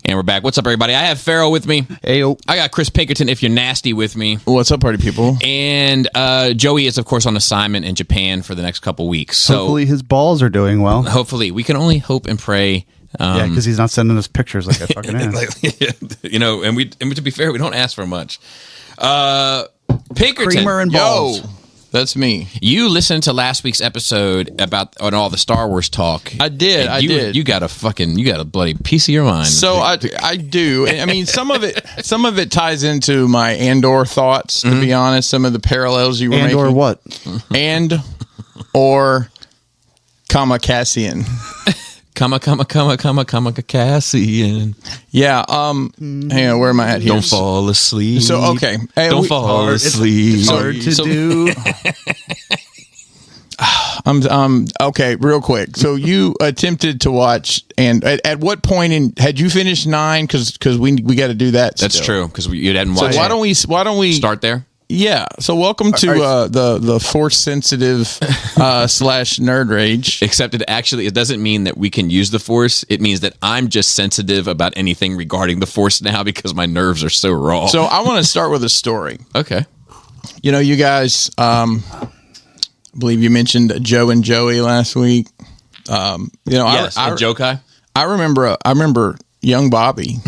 And we're back. What's up, everybody? I have Farrell with me. Ayo. I got Chris Pinkerton, if you're nasty, with me. What's up, party people? And Joey is, of course, on assignment in Japan for the next couple weeks. So hopefully his balls are doing well. Hopefully. We can only hope and pray. Yeah, because he's not sending us pictures like I fucking asked. You know, and to be fair, we don't ask for much. Pinkerton. Creamer and balls. Yo, that's me. You listened to last week's episode on all the Star Wars talk. I did. You got a bloody piece of your mind. So I do. I mean, some of it ties into my Andor thoughts. To be honest, some of the parallels you were making. Andor what? Or Cassian. Cassian. Yeah. Hang on. Where am I at here? Don't fall asleep. So okay. Hey, Don't fall asleep. It's hard to do. Okay, real quick. So you attempted to watch, and at what point had you finished 9? Because we got to do that. That's true. Because you hadn't watched. So why don't we start there? Yeah. So welcome to the force sensitive / nerd rage. Except it doesn't mean that we can use the force. It means that I'm just sensitive about anything regarding the force now because my nerves are so raw. So I want to start with a story. Okay. You know, you guys, I believe you mentioned Joe and Joey last week. Yes, Joe Kai. I remember young Bobby.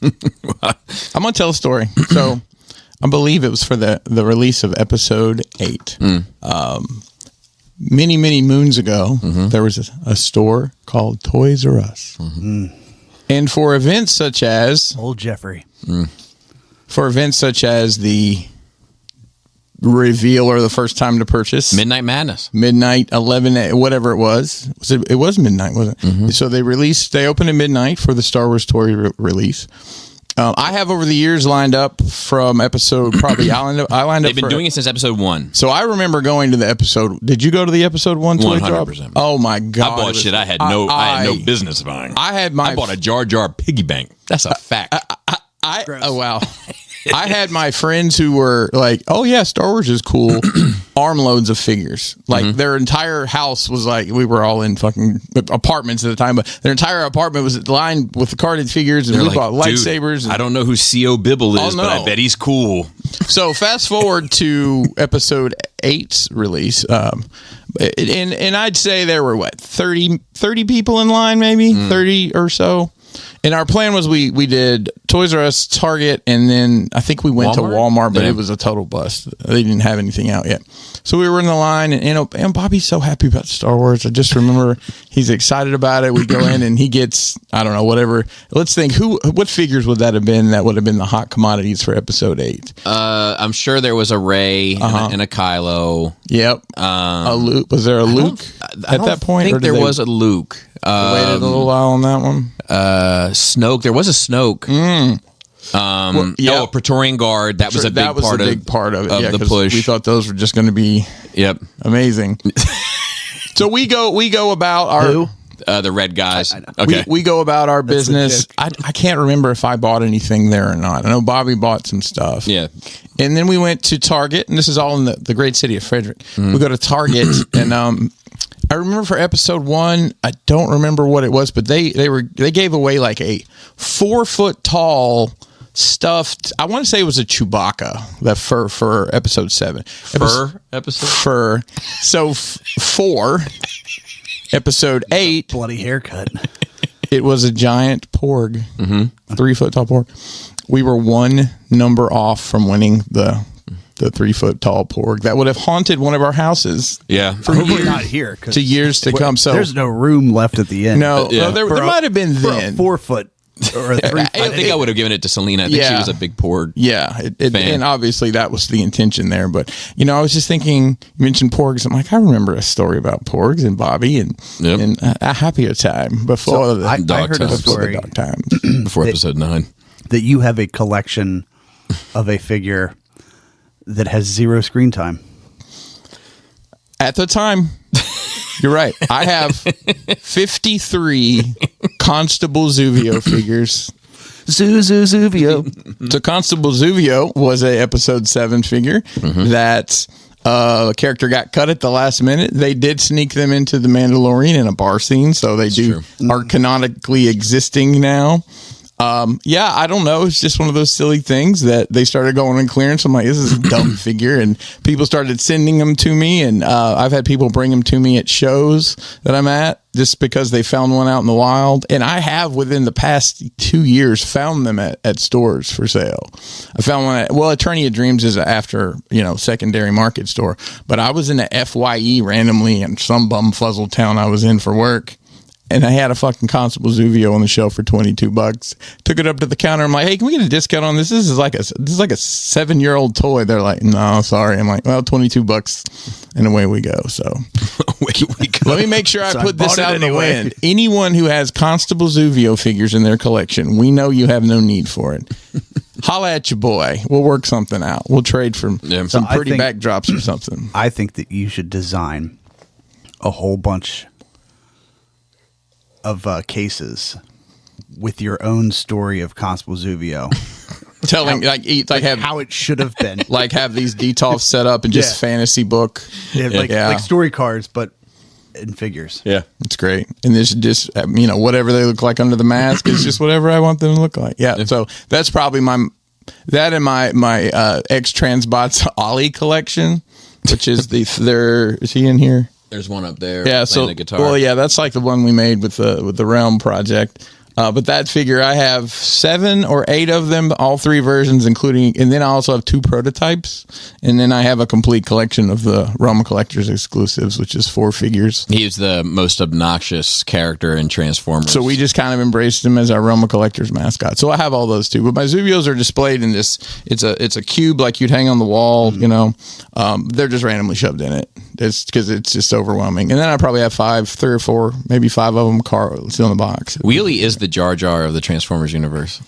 I'm gonna tell a story. So I believe it was for the release of episode 8. Many moons ago, there was a store called Toys R Us, and for events such as Old Jeffrey, for events such as the reveal or the first time to purchase, Midnight Madness, midnight 11, whatever it was. It was midnight, wasn't it? So they opened at midnight for the Star Wars toy release. I have over the years lined up from episode probably. I lined up. They've been doing it since episode 1. So I remember going to the episode. Did you go to the episode 1 toy 100%. drop? Oh my god! I bought shit I had no business buying. I bought a Jar Jar piggy bank. That's a fact. Oh wow. I had my friends who were like, "Oh yeah, Star Wars is cool." Armloads of figures. Like their entire house was like, we were all in fucking apartments at the time, but their entire apartment was lined with the carded figures, and we bought lightsabers. I don't know who C.O. Bibble is, but I bet he's cool. So fast forward to episode 8's release, and I'd say there were 30 people in line, maybe 30 or so. And our plan was we did Toys R Us, Target, and then I think we went to Walmart, but it was a total bust. They didn't have anything out yet. So we were in the line, and Bobby's so happy about Star Wars. I just remember he's excited about it. We go in, and he gets, I don't know, whatever. Let's think, what figures would that have been that would have been the hot commodities for episode 8? I'm sure there was a Rey and a Kylo. Yep. A Luke. Was there a Luke at that point? I think there was a Luke. Waited a little while on that one. Snoke. There was a Snoke. A Praetorian Guard. That was a big part of it. Yeah, the push. We thought those were just going to be amazing. So we go about our the red guys. Okay. We go about our business. I can't remember if I bought anything there or not. I know Bobby bought some stuff. Yeah. And then we went to Target, and this is all in the great city of Frederick. We go to Target, and I remember for episode 1, I don't remember what it was, but they gave away like a 4-foot tall stuffed. I want to say it was a Chewbacca. That for episode 7. Fur. So 4. Episode 8. Bloody haircut. It was a giant porg. 3-foot tall porg. We were one number off from winning the 3-foot tall porg that would have haunted one of our houses. Yeah, for years, not here to years to come. So there's no room left at the end. No, there might have been then 4-foot or a 3-foot. I think I would have given it to Selena. I think she was a big porg. Yeah, and obviously that was the intention there. But I was just thinking. You mentioned porgs. I'm like, I remember a story about porgs and Bobby and a happier time before I heard a story the dog times before episode 9 that you have a collection of a figure that has 0 screen time. At the time, you're right. I have 53 Constable Zuvio figures. Zuvio. So Constable Zuvio was a episode 7 figure that A character got cut at the last minute. They did sneak them into the Mandalorian in a bar scene, so they are canonically existing now. I don't know. It's just one of those silly things that they started going on clearance. I'm like, this is a dumb figure. And people started sending them to me. And I've had people bring them to me at shows that I'm at just because they found one out in the wild. And I have, within the past 2 years, found them at stores for sale. I found one at, Attorney of Dreams is after, secondary market store. But I was in the FYE randomly in some bumfuzzled town I was in for work. And I had a fucking Constable Zuvio on the shelf for $22. Took it up to the counter. I'm like, hey, can we get a discount on this? This is like a 7-year-old toy. They're like, no, sorry. I'm like, well, $22, and away we go. So let me make sure I put this out in the wind. Anyone who has Constable Zuvio figures in their collection, we know you have no need for it. Holla at your boy. We'll work something out. We'll trade for some pretty backdrops or something. I think that you should design a whole bunch of cases with your own story of Constable Zuvio. Telling how it should have been. Like have these detolfs set up and just fantasy book. Like story cards, but in figures. Yeah. It's great. And this just, whatever they look like under the mask is just whatever I want them to look like. Yeah. So that's probably my X-Transbots Ollie collection, which is is he in here? There's one up there. Yeah, so the guitar. Well, yeah, that's like the one we made with the Realm project. But that figure, I have 7 or 8 of them, all 3 versions, including, and then I also have 2 prototypes, and then I have a complete collection of the Realm Collectors exclusives, which is 4 figures. He's the most obnoxious character in Transformers. So we just kind of embraced him as our Realm Collectors mascot. So I have all those too. But my Zuvios are displayed in this. It's a cube like you'd hang on the wall. They're just randomly shoved in it. It's because it's just overwhelming. And then I probably have 3 or 4, maybe 5 of them still in the box. Wheelie is the Jar Jar of the Transformers universe.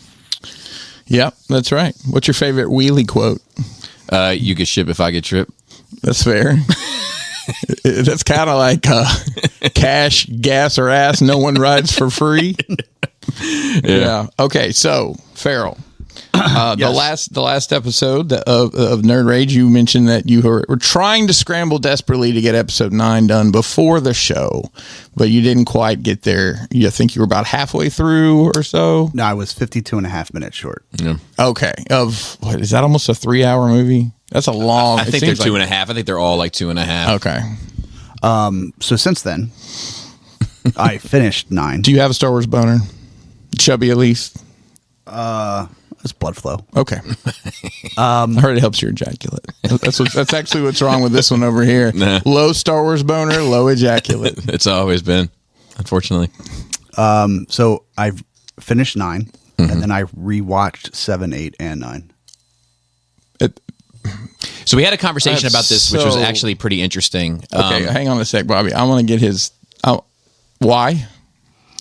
Yep, that's right. What's your favorite Wheelie quote? You get ship if I get trip. That's fair. That's kind of like cash, gas, or ass. No one rides for free. Yeah. Okay, so Farrell. Yes. The last episode of Nerd Rage, you mentioned that you were trying to scramble desperately to get episode 9 done before the show, but you didn't quite get there. You think you were about halfway through or so? No, I was 52.5 minutes short. Yeah. Okay. What is that? Almost a 3-hour movie? That's a long. I think they're 2.5. I think they're all like 2.5. Okay. So since then, I finished 9. Do you have a Star Wars boner? Chubby at least. It's blood flow. Okay. I heard it helps your ejaculate. That's actually what's wrong with this one over here. Nah. Low Star Wars boner, low ejaculate. It's always been, unfortunately. So I've finished 9, and then I rewatched 7, 8, and 9. So we had a conversation about this, which was actually pretty interesting. Okay, hang on a sec, Bobby. I want to get his. Why?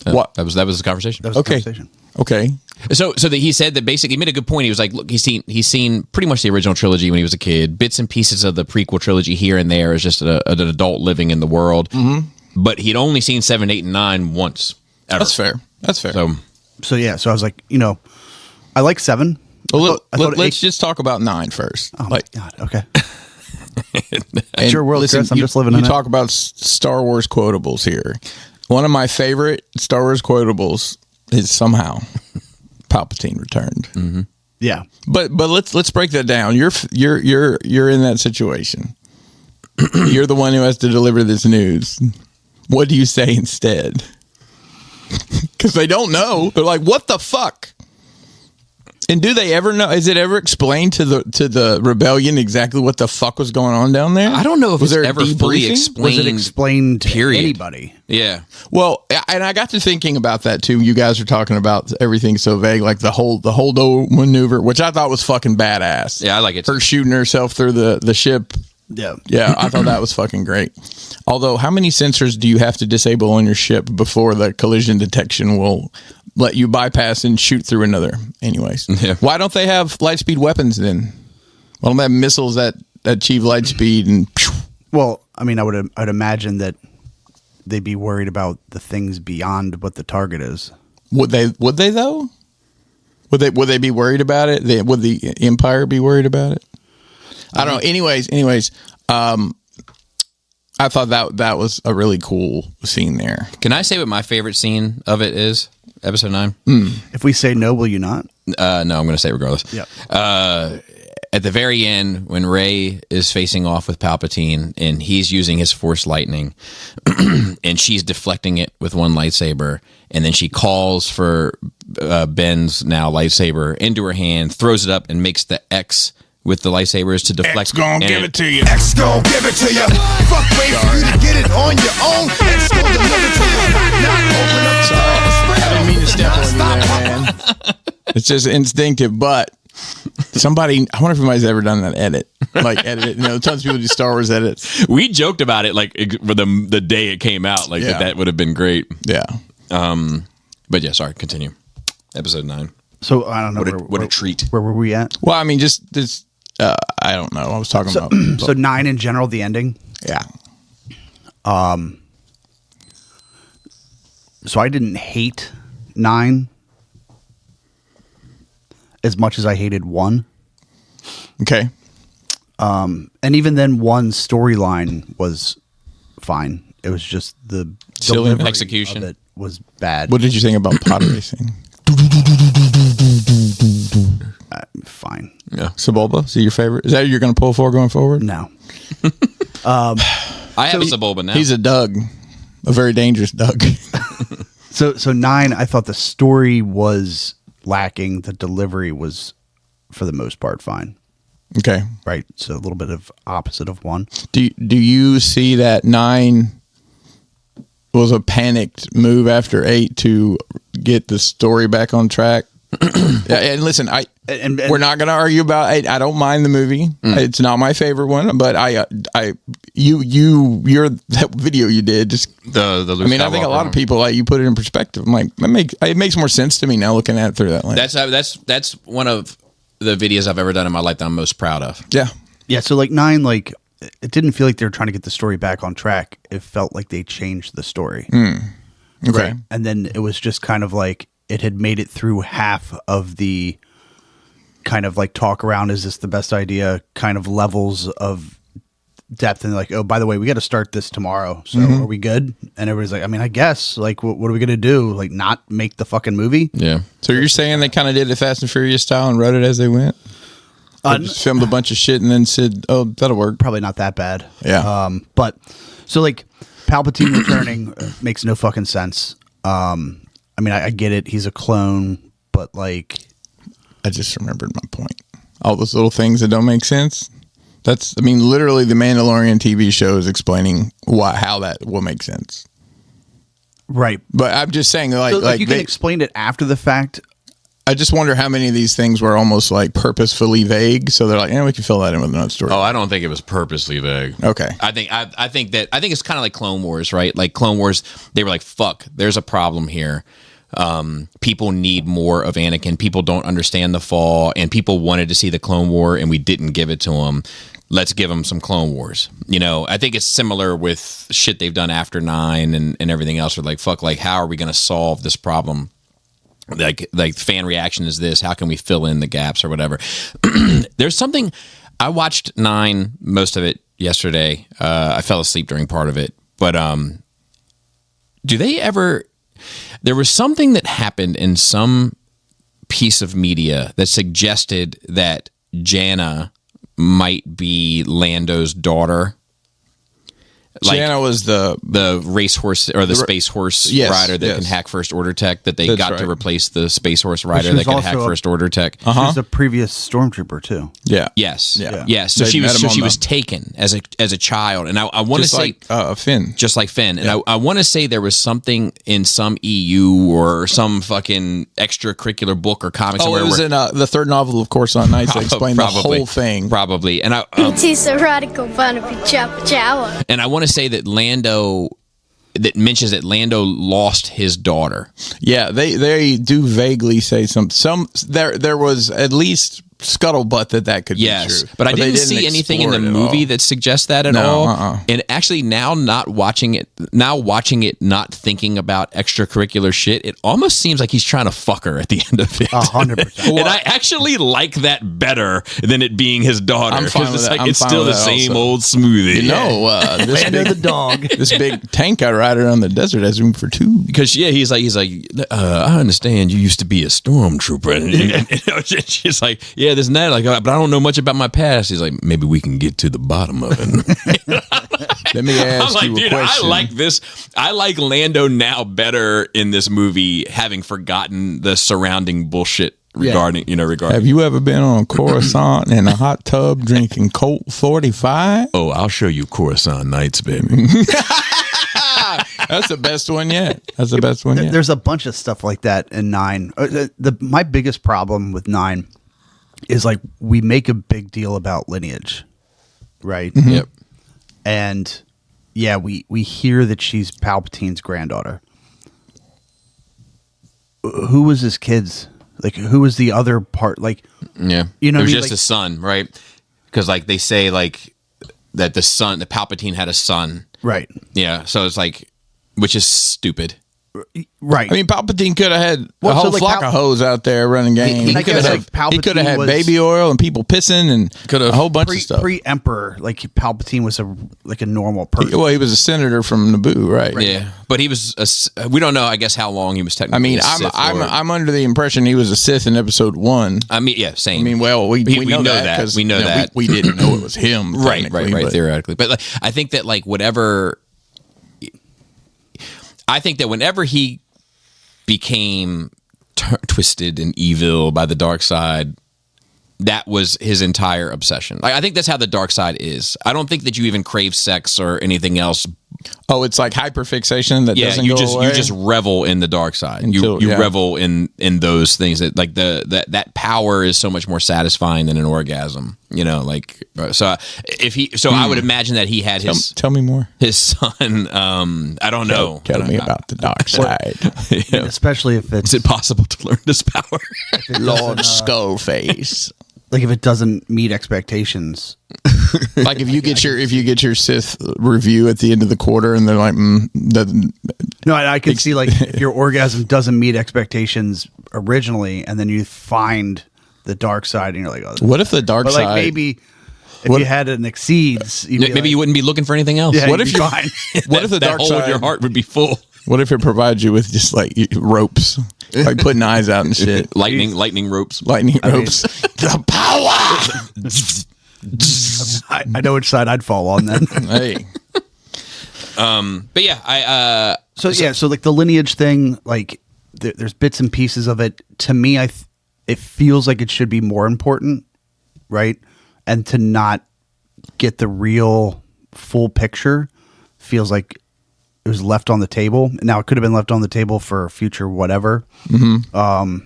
What? That was the conversation. That was the conversation. Okay. So that he said that basically he made a good point. He was like, look, he's seen pretty much the original trilogy when he was a kid, bits and pieces of the prequel trilogy here and there as just an adult living in the world. Mm-hmm. But he'd only seen 7, 8, and 9 once. Ever. That's fair. So yeah. So I was like, I like 7. Well, let's just talk about 9 first. Oh my God. Okay. It's your world, Chris. I'm just living in it. You talk about Star Wars quotables here. One of my favorite Star Wars quotables is somehow Palpatine returned. Mm-hmm. Yeah, but let's break that down. You're in that situation. You're the one who has to deliver this news. What do you say instead? Because they don't know. They're like, "What the fuck?" And do they ever know? Is it ever explained to the rebellion exactly what the fuck was going on down there? I don't know if was it's ever fully explained. Was it explained to anybody? Yeah. Well, and I got to thinking about that too. You guys are talking about everything so vague, like the Holdo maneuver, which I thought was fucking badass. Yeah, I like it. Her shooting herself through the ship. Yeah, I thought that was fucking great. Although, how many sensors do you have to disable on your ship before the collision detection will let you bypass and shoot through another? Anyways, Why don't they have light speed weapons then? Why don't they have missiles that achieve light speed? And well, I mean, I'd imagine that they'd be worried about the things beyond what the target is. Would they though? Would they be worried about it? Would the Empire be worried about it? I don't know. Anyways, I thought that was a really cool scene there. Can I say what my favorite scene of it is? Episode 9? If we say no, will you not? No, I'm going to say it regardless. Yeah. At the very end, when Rey is facing off with Palpatine and he's using his Force lightning and she's deflecting it with one lightsaber, and then she calls for Ben's now lightsaber into her hand, throws it up, and makes the X with the lightsabers to deflect. X gonna give it to you. X gon' give it to you. Fuck, wait for you to get it on your own. X gon' deliver to you. Not open up the door. I didn't mean to step on you there, man. It's just instinctive, but somebody, I wonder if anybody's ever done that edit. Like, edit it. You know, tons of people do Star Wars edits. We joked about it like for the day it came out, like that would have been great. Yeah. But yeah, sorry, continue. Episode 9. So I don't know. What a treat. Where were we at? Well, I mean, just this, I don't know. I was talking about. So 9 in general, the ending. Yeah. So I didn't hate 9 as much as I hated 1. Okay. And even then, 1's storyline was fine. It was just the Silly delivery execution. of it was bad. What did you think about pod racing? Fine. Yeah. Sebulba, is he your favorite? Is that who you're going to pull for going forward? No. I have a Sebulba now. He's a Doug, a very dangerous Doug. So 9, I thought the story was lacking. The delivery was, for the most part, fine. Okay. Right. So a little bit of opposite of 1. Do you see that 9 was a panicked move after 8 to get the story back on track? And listen, And we're not going to argue about. I don't mind the movie. It's not my favorite one, but you're that video you did. Just the Luke I mean, I think a lot of people like you put it in perspective. I'm like, it makes more sense to me now looking at it through that lens. That's one of the videos I've ever done in my life that I'm most proud of. Yeah. Yeah. So like 9, like it didn't feel like they were trying to get the story back on track. It felt like they changed the story. Okay. Right. And then it was just kind of like it had made it through half of the kind of like talk around, is this the best idea kind of levels of depth, and like, oh, by the way, we got to start this tomorrow, so are we good? And everybody's like, I mean, I guess, like, what are we gonna do, like not make the fucking movie? Yeah. So you're saying they kind of did it Fast and Furious style and wrote it as they went? They just filmed a bunch of shit and then said, oh, that'll work. Probably not that bad. Yeah. But so like Palpatine returning makes no fucking sense. I mean, I get it, he's a clone, but like, I just remembered my point. All those little things that don't make sense. I mean, literally the Mandalorian TV show is explaining how that will make sense. right. But I'm just saying, So, like you can explain it after the fact. I just wonder how many of these things were almost like purposefully vague. So they're like, we can fill that in with another story. Oh, I don't think it was purposely vague. Okay. I think it's kind of like Clone Wars, right? Like Clone Wars, they were like, fuck, there's a problem here. People need more of Anakin. People don't understand the fall, and people wanted to see the Clone War, and we didn't give it to them. Let's give them some Clone Wars. You know, I think it's similar with shit they've done after 9 and everything else. We're like, fuck, like, how are we going to solve this problem? Like fan reaction is this. How can we fill in the gaps or whatever? There's something. I watched 9, most of it yesterday. I fell asleep during part of it, but do they ever? There was something that happened in some piece of media that suggested that Janna might be Lando's daughter. Like Janna was the racehorse or the space horse rider that can hack First Order tech, that they got to replace the space horse rider that can hack First Order tech. She was a previous stormtrooper too. Yeah. Yes. Yeah. Yes. So she was taken as a child, and I want to say Finn, just like Finn, and I want to say there was something in some EU or some fucking extracurricular book or comic. Oh, it was in the third novel of Coruscant Nights. They explained the whole thing. Probably, and It's a radical fun of each other. And I want to say that Lando lost his daughter. Yeah, they do vaguely say some there was at least scuttlebutt that could be true. But I didn't see anything in the movie that suggests that at all. And actually, now watching it, not thinking about extracurricular shit, it almost seems like he's trying to fuck her at the end of it. 100%. And I actually like that better than it being his daughter. I'm fine with it's that. like it's still the same old smoothie. You know, this Lando the dog. this big tank I ride around the desert has room for two. Because he's like, I understand you used to be a stormtrooper, and she's like, yeah, this and that, like, but I don't know much about my past. He's like, maybe we can get to the bottom of it. Let me ask you a question. I like this. I like Lando now better in this movie, having forgotten the surrounding bullshit regarding. Have you ever been on Coruscant in a hot tub drinking Colt 45? Oh, I'll show you Coruscant nights, baby. That's the best one yet. There's a bunch of stuff like that in 9. My biggest problem with 9 is like we make a big deal about lineage, right? Mm-hmm. Yep. And yeah, we hear that she's Palpatine's granddaughter. Who was his kids? Like, who was the other part? Like, yeah, you know, it was what I mean? just a son, right? Because like they say like that the Palpatine had a son, right? Yeah, so it's like, which is stupid. Right. I mean, Palpatine could have had a Well, so, whole like, flock of hoes out there running games. I guess, like, He could Palpatine have had was- baby oil and people pissing and a whole bunch of stuff. Pre-Emperor, like Palpatine was a normal person. He was a senator from Naboo, right? Yeah, but he was. We don't know. I guess how long he was technically. I mean, a Sith I'm under the impression he was a Sith in Episode 1. I mean, yeah, same. I mean, well, we know that 'cause, we know that we didn't know it was him, right, technically, but- theoretically. But like, I think that like whatever. I think that whenever he became twisted and evil by the dark side, that was his entire obsession. Like, I think that's how the dark side is. I don't think that you even crave sex or anything else. Oh, it's like hyperfixation that doesn't you go just away? you just revel in the dark side. Until- you yeah. revel in those things that like that power is so much more satisfying than an orgasm. Like so I would imagine that he had Tell me more. his son. I don't know. Tell me about the dark side. Especially if it's Is it possible to learn this power? Lord Skullface. like if it doesn't meet expectations. Like if you get your Sith review at the end of the quarter and they're like, No, I can see like if your orgasm doesn't meet expectations originally, and then you find the dark side, and you're like, oh, what if the dark but side? like maybe if you had an exceeds, Maybe you wouldn't be looking for anything else. Yeah, What you'd if be you- fine? What if the that dark hole in side? your heart would be full? What if it provides you with just like ropes, like putting eyes out and shit, lightning ropes. lightning ropes, the power. I know which side I'd fall on then. Hey, But yeah, So like the lineage thing, like there's bits and pieces of it. To me, it feels like it should be more important, right? And to not get the real full picture feels like it was left on the table. Now it could have been left on the table for future whatever. Mm-hmm.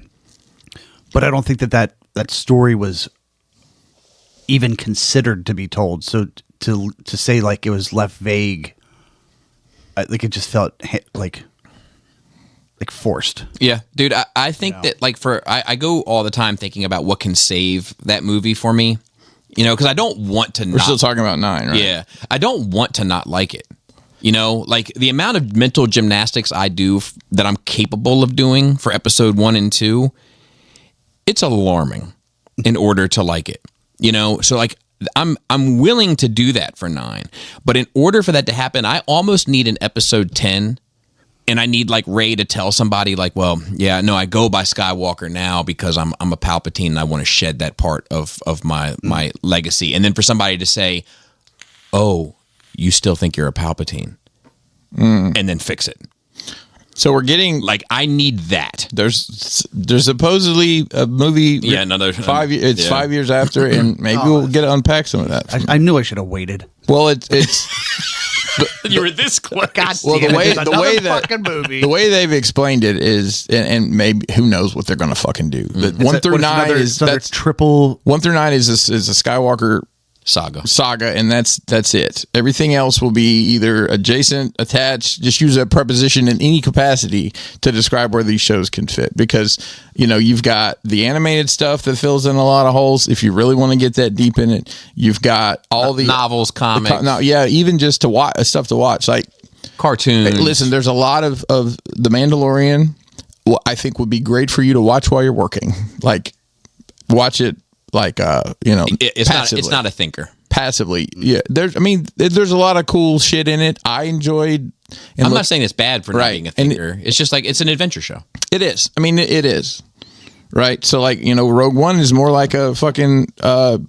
But I don't think that story was even considered to be told. So to say like it was left vague, like it just felt like forced. yeah, dude. I think that like I go all the time thinking about what can save that movie for me. Because I don't want to. we're still talking about 9, right? Yeah, I don't want to not like it. Like the amount of mental gymnastics I do that I'm capable of doing for episode 1 and 2, it's alarming in order to like it. So like I'm willing to do that for 9, but in order for that to happen, I almost need an episode 10. And I need like Ray to tell somebody like, well, yeah, no, I go by Skywalker now because I'm a Palpatine and I want to shed that part of my legacy. And then for somebody to say, oh, you still think you're a Palpatine, and then fix it. So we're getting Like I need that. there's supposedly a movie. Yeah, another 5 years. It's yeah. 5 years after, and maybe we'll get to unpack some of that. I knew I should have waited. Well, it's You were this close. well the way fucking movie. the way they've explained it is, and maybe who knows what they're going to fucking do. But 1 through 9 is another that's triple. 1 through 9 is a Skywalker saga, and that's it. Everything else will be either adjacent, attached. Just use a preposition in any capacity to describe where these shows can fit, because you've got the animated stuff that fills in a lot of holes if you really want to get that deep in it. You've got all the novels, comics, even just to watch stuff to watch, like cartoons. Listen, there's a lot of The Mandalorian. I think would be great for you to watch while you're working. Like, watch it. Like it's not a thinker. Passively, yeah. There's a lot of cool shit in it. I enjoyed. I'm not saying it's bad for not being a thinker. It's just like it's an adventure show. It is. It is. Right. So Rogue One is more like a fucking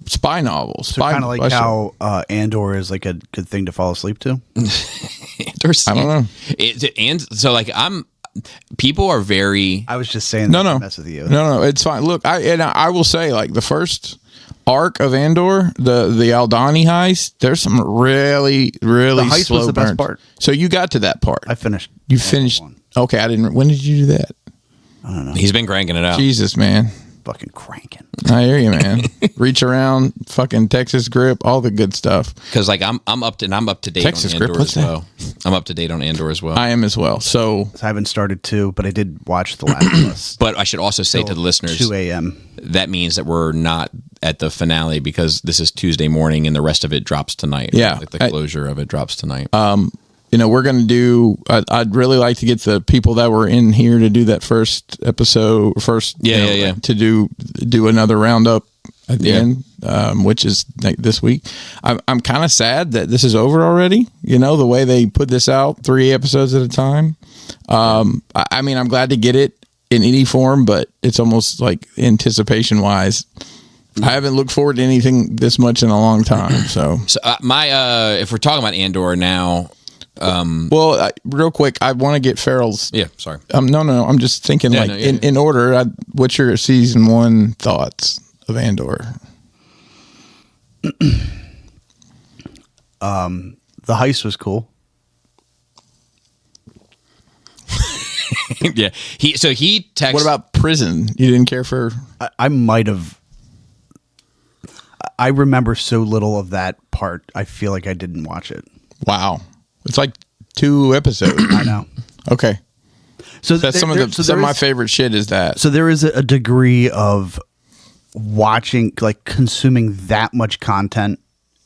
spy novel. So kind of like how Andor is like a good thing to fall asleep to. I don't know. And so people are very. I was just saying. No, mess with you. No, it's fine. Look, I will say, like, the first arc of Andor, the Aldhani heist. There's some really, really the heist slow was the burns. best part. So you got to that part. I finished. You finished. One. Okay, I didn't. When did you do that? I don't know. He's been cranking it out. Jesus, man. Fucking cranking. I hear you, man. Reach around, fucking Texas grip, all the good stuff. Because I'm up to date Texas on Andor grip, as well. I'm up to date on Andor as well. I am as well. So I haven't started to, but I did watch The Last of Us. But I should also say to the listeners, 2 a.m. That means that we're not at the finale because this is Tuesday morning and the rest of it drops tonight. Yeah, like the closure of it drops tonight. We're going to do, I'd really like to get the people that were in here to do that first episode, to do another roundup at the end, which is like this week. I'm kind of sad that this is over already. The way they put this out, 3 episodes at a time. I'm glad to get it in any form, but it's almost like anticipation wise. I haven't looked forward to anything this much in a long time. So if we're talking about Andor now, real quick, I want to get Farrell's. Yeah, sorry. No. I'm just thinking in order. What's your season 1 thoughts of Andor? The heist was cool. Yeah. He texted. What about prison? You didn't care for? I might have. I remember so little of that part. I feel like I didn't watch it. Wow. It's like 2 episodes. I know. Okay. So that's some of my favorite shit is that. So there is a degree of watching, like consuming that much content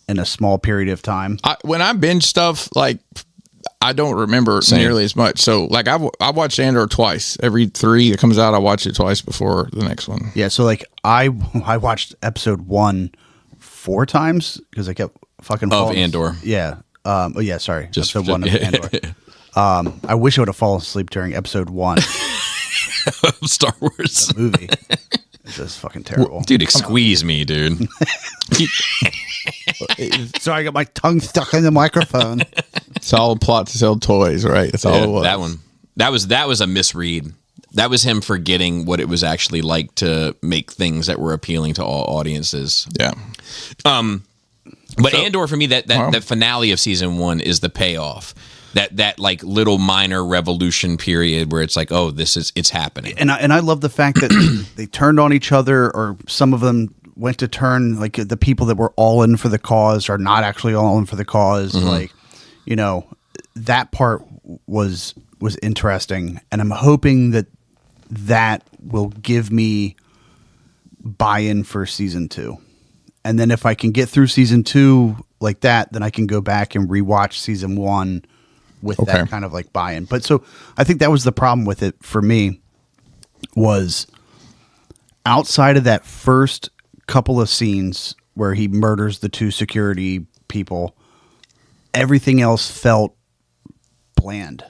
in a small period of time. When I binge stuff, like I don't remember nearly as much. So like I watched Andor twice. Every 3 that comes out, I watch it twice before the next one. Yeah. So like I watched episode 1 4 times because I kept fucking falling. Andor. Yeah. Sorry. Just episode 1 of Andor. I wish I would have fallen asleep during episode 1 Star Wars the movie. It's just fucking terrible. Dude, squeeze me, dude. So I got my tongue stuck in the microphone. It's all a plot to sell toys, right? That's all it was. That one. That was a misread. That was him forgetting what it was actually like to make things that were appealing to all audiences. Yeah. But Andor, for me, that finale of season 1 is the payoff. That like little minor revolution period where it's like, oh, it's happening. And I love the fact that they turned on each other, or some of them went to turn, like the people that were all in for the cause are not actually all in for the cause. Mm-hmm. Like, that part was interesting, and I'm hoping that will give me buy-in for season 2. And then if I can get through season 2 like that, then I can go back and rewatch season 1 with that kind of like buy-in. But so I think that was the problem with it for me, was outside of that first couple of scenes where he murders the 2 security people, everything else felt bland.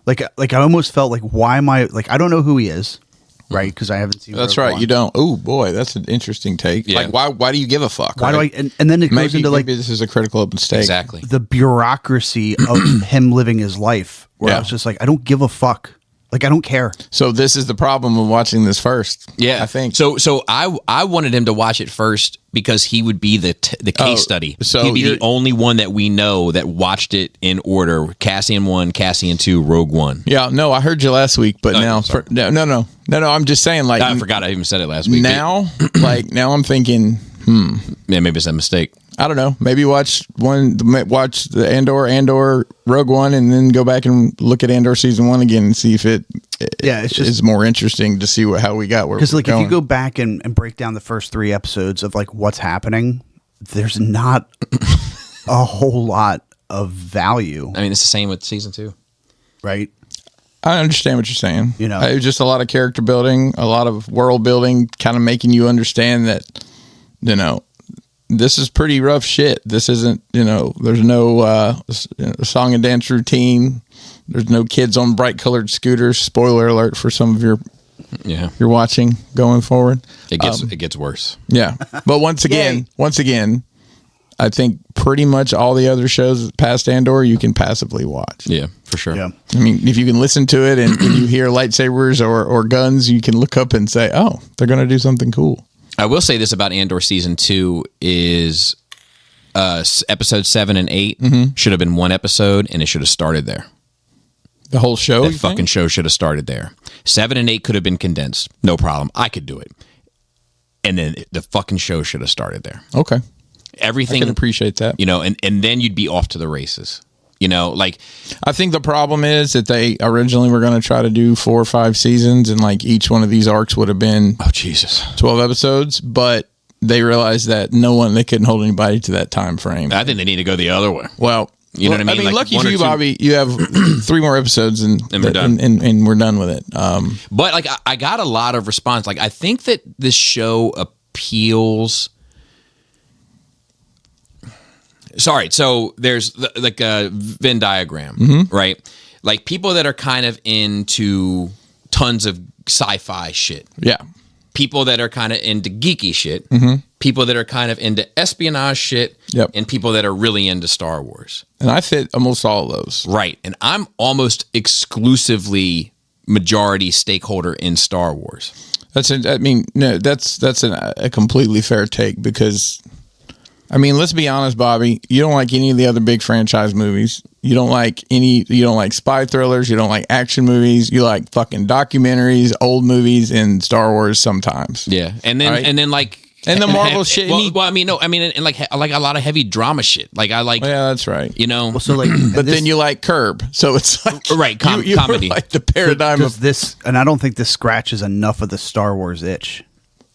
Like I almost felt like, why am I, like, I don't know who he is. Right, because I haven't seen. That's right. You don't. Oh boy, that's an interesting take. Yeah. Like, why do you give a fuck? Why do I? And then it goes into like, maybe this is a critical mistake. Exactly. The bureaucracy of him living his life, where I was just like, I don't give a fuck. Like, I don't care. So this is the problem with watching this first. Yeah, I think. So I wanted him to watch it first because he would be the case study. So he'd be the only one that we know that watched it in order: Cassian 1, Cassian 2, Rogue One. Yeah, no, I heard you last week, but now, no. I'm just saying, like, I forgot I even said it last week. Now, now I'm thinking, yeah, maybe it's a mistake. I don't know. Maybe watch the Andor Rogue One, and then go back and look at Andor season 1 again and see if it's just is more interesting to see how we got where. Because we're going. if you go back and break down the first 3 episodes of like what's happening, there's not a whole lot of value. I mean, it's the same with season 2, right? I understand what you're saying. You know, it was just a lot of character building, a lot of world building, kind of making you understand that, this is pretty rough shit. This isn't, there's no song and dance routine. There's no kids on bright colored scooters. Spoiler alert for some of you're watching going forward. It gets worse. Yeah. But once again, I think pretty much all the other shows past Andor you can passively watch. Yeah, for sure. Yeah. I mean, if you can listen to it and you hear lightsabers or guns, you can look up and say, oh, they're going to do something cool. I will say this about Andor season 2 is episodes 7 and 8 should have been one episode, and it should have started there. The whole show? That fucking show should have started there. 7 and 8 could have been condensed. No problem. I could do it. And then the fucking show should have started there. Okay. Everything. I can appreciate that. And then you'd be off to the races. I think the problem is that they originally were going to try to do 4 or 5 seasons, and like each one of these arcs would have been 12 episodes, but they realized that they couldn't hold anybody to that time frame. I think they need to go the other way. Well, you know what I mean? I mean, Like lucky one for or you, two- Bobby, you have 3 more episodes and we're done. and we're done with it. But like I got a lot of response. Like I think that this show appeals. Sorry, so there's like a Venn diagram, right? Like people that are kind of into tons of sci-fi shit. Yeah. People that are kind of into geeky shit. People that are kind of into espionage shit. Yep. And people that are really into Star Wars. And I fit almost all of those. Right. And I'm almost exclusively majority stakeholder in Star Wars. That's a completely fair take because, I mean, let's be honest, Bobby. You don't like any of the other big franchise movies. You don't like spy thrillers. You don't like action movies. You like fucking documentaries, old movies, and Star Wars sometimes. Yeah. And then, Right. and then like, And the Marvel shit. and like a lot of heavy drama shit. Like I like, Yeah, that's right. So like, But then you like Curb, so it's like Right, you comedy. like the paradigm does of this, and I don't think this scratches enough of the Star Wars itch.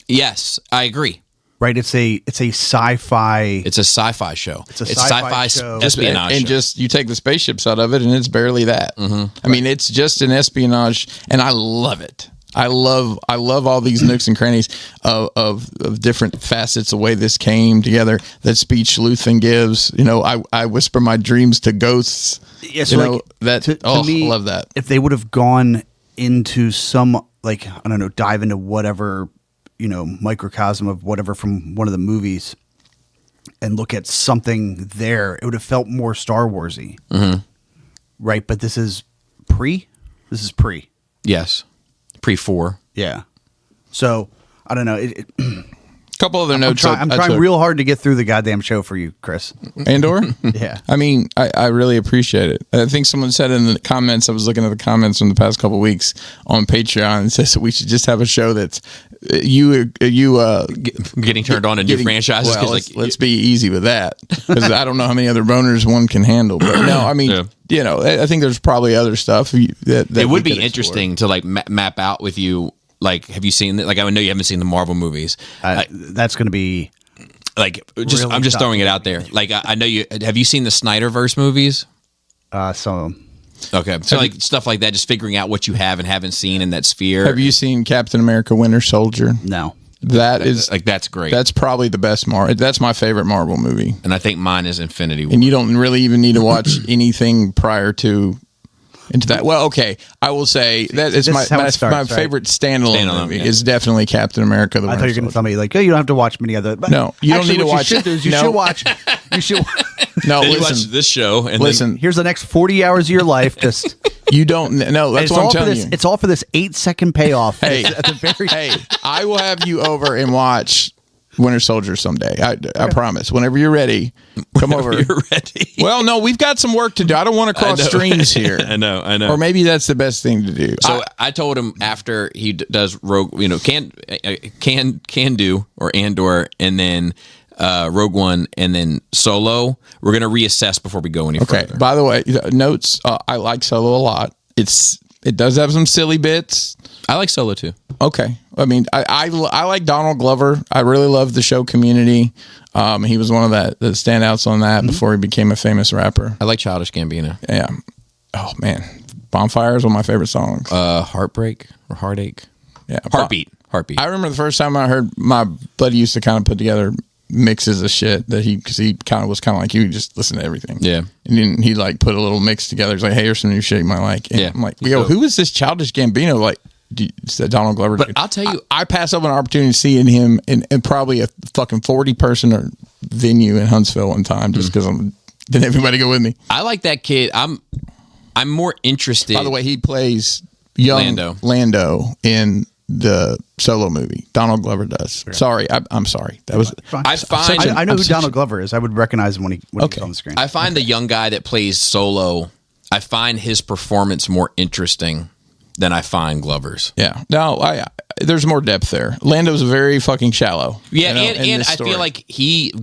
yes, I agree. Right? It's a sci-fi. It's a sci-fi show. It's a sci-fi show. espionage and show. just you take the spaceships out of it, and it's barely that. I mean, it's just an espionage, and I love it. I love all these nooks and crannies of different facets of the way this came together. That speech Luthen gives, I whisper my dreams to ghosts. Yes, I love that. If they would have gone into some, like, I don't know, dive into whatever, microcosm of whatever from one of the movies and look at something there, it would have felt more Star Warsy. Right? But this is pre? Yes. Pre-4. Yeah. So, I don't know. Couple other notes. I'm trying real hard to get through the goddamn show for you, Chris. Andor? Yeah. I mean, I really appreciate it. I think someone said in the comments, I was looking at the comments from the past couple of weeks on Patreon, and says that we should just have a show that's getting turned on to new franchises. Well, let's be easy with that, because I don't know how many other boners one can handle. But no, I mean, I think there's probably other stuff that it would be interesting to like map out with you. Like, have you seen it? Like, I know you haven't seen the Marvel movies. That's going to be like, really I'm just tough. throwing it out there. Like, I know you. Have you seen the Snyderverse movies? some of them. Okay, so like stuff like that, just figuring out what you have and haven't seen in that sphere. Have you seen Captain America: Winter Soldier? No. That is like that's great. That's probably the best Marvel. That's my favorite Marvel movie. And I think mine is Infinity War. And you don't really even need to watch anything prior to into that. Well, okay, I will say that is my starts, right? favorite standalone movie. Yeah. Is definitely Captain America: The I Winter thought you were going to Soldier. tell me like, oh, you don't have to watch many other. But No, you don't actually, need to what watch You it. should do is you No. should watch. You should. No, Then you watch listen. this show and Listen, Here's the next 40 hours of your life. Just you don't. No, that's it's what I'm all for telling this. you. It's all for this 8-second payoff. Hey, at the very hey, I will have you over and watch Winter Soldier someday. I promise. Whenever you're ready, come over. you're ready. Well, no, we've got some work to do. I don't want to cross streams here. I know. Or maybe that's the best thing to do. So I told him after he does Rogue, can do or Andor, and then Rogue One, and then Solo. We're gonna reassess before we go any further. By the way, notes. I like Solo a lot. It does have some silly bits. I like Solo too. Okay. I mean, I like Donald Glover. I really love the show Community. He was one of the standouts on that before he became a famous rapper. I like Childish Gambino. Yeah. Oh man, Bonfire is one of my favorite songs. Heartbreak or Heartache. Yeah. Heartbeat. I remember the first time I heard, my buddy used to kind of put together mixes of shit that because he kind of was kind of like you, just listen to everything. Yeah. And then he like put a little mix together. He's like, hey, here's some new shit you might like. And I'm like, yo, who is this Childish Gambino? Like, it's that Donald Glover. But dude. I'll tell you, I pass up an opportunity to see him in probably a fucking 40-person or venue in Huntsville one time just because didn't everybody go with me. I like that kid. I'm more interested. By the way, he plays young Lando in the Solo movie. Donald Glover does. Sorry, I'm sorry. That was. I know who Donald Glover is. I would recognize him when he's on the screen. I find the young guy that plays Solo. I find his performance more interesting than I find Glover's. Yeah. No, there's more depth there. Lando's very fucking shallow. Yeah, and I feel like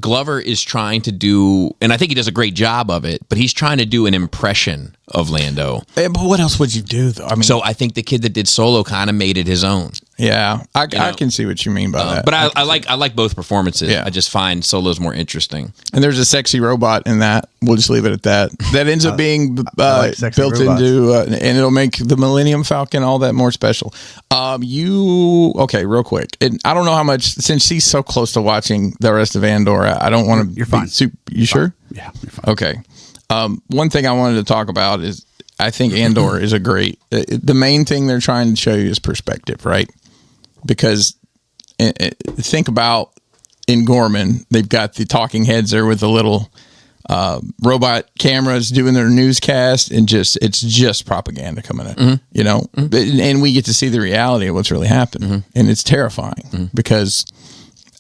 Glover is trying to do, and I think he does a great job of it, but he's trying to do an impression of Lando. But what else would you do, though? I mean, so I think the kid that did Solo kind of made it his own. Yeah, I can see what you mean by that. But I like both performances. Yeah. I just find Solo's more interesting. And there's a sexy robot in that. We'll just leave it at that. That ends up being built robots. into, and it'll make the Millennium Falcon all that more special. Okay, real quick. And I don't know how much, since she's so close to watching the rest of Andor, I don't want to. You're fine. You sure? Yeah, you're fine. Okay. One thing I wanted to talk about is I think Andor is a great. The main thing they're trying to show you is perspective, right? Because think about in Gorman, they've got the talking heads there with the little robot cameras doing their newscast, and it's just propaganda coming in, you know. And we get to see the reality of what's really happening, and it's terrifying because.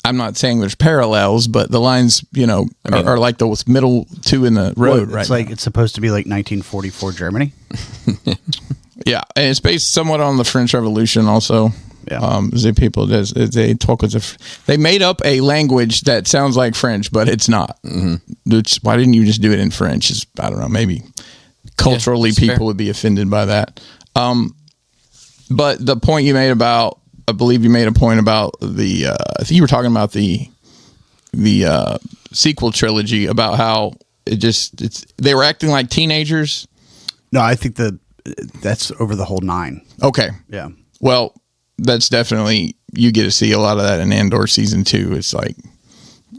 I'm not saying there's parallels, but the lines, you know, are like the middle two in the road, right? It's like it's supposed to be like 1944 Germany. Yeah, and it's based somewhat on the French Revolution, also. Yeah, the people they talk with they made up a language that sounds like French, but it's not. Why didn't you just do it in French? I don't know. Maybe culturally people would be offended by that. But the point you made about. I believe you made a point about the. I think you were talking about the sequel trilogy about how they were acting like teenagers. No, I think that's over the whole 9. Okay. Yeah. Well, that's definitely you get to see a lot of that in Andor season 2. It's like.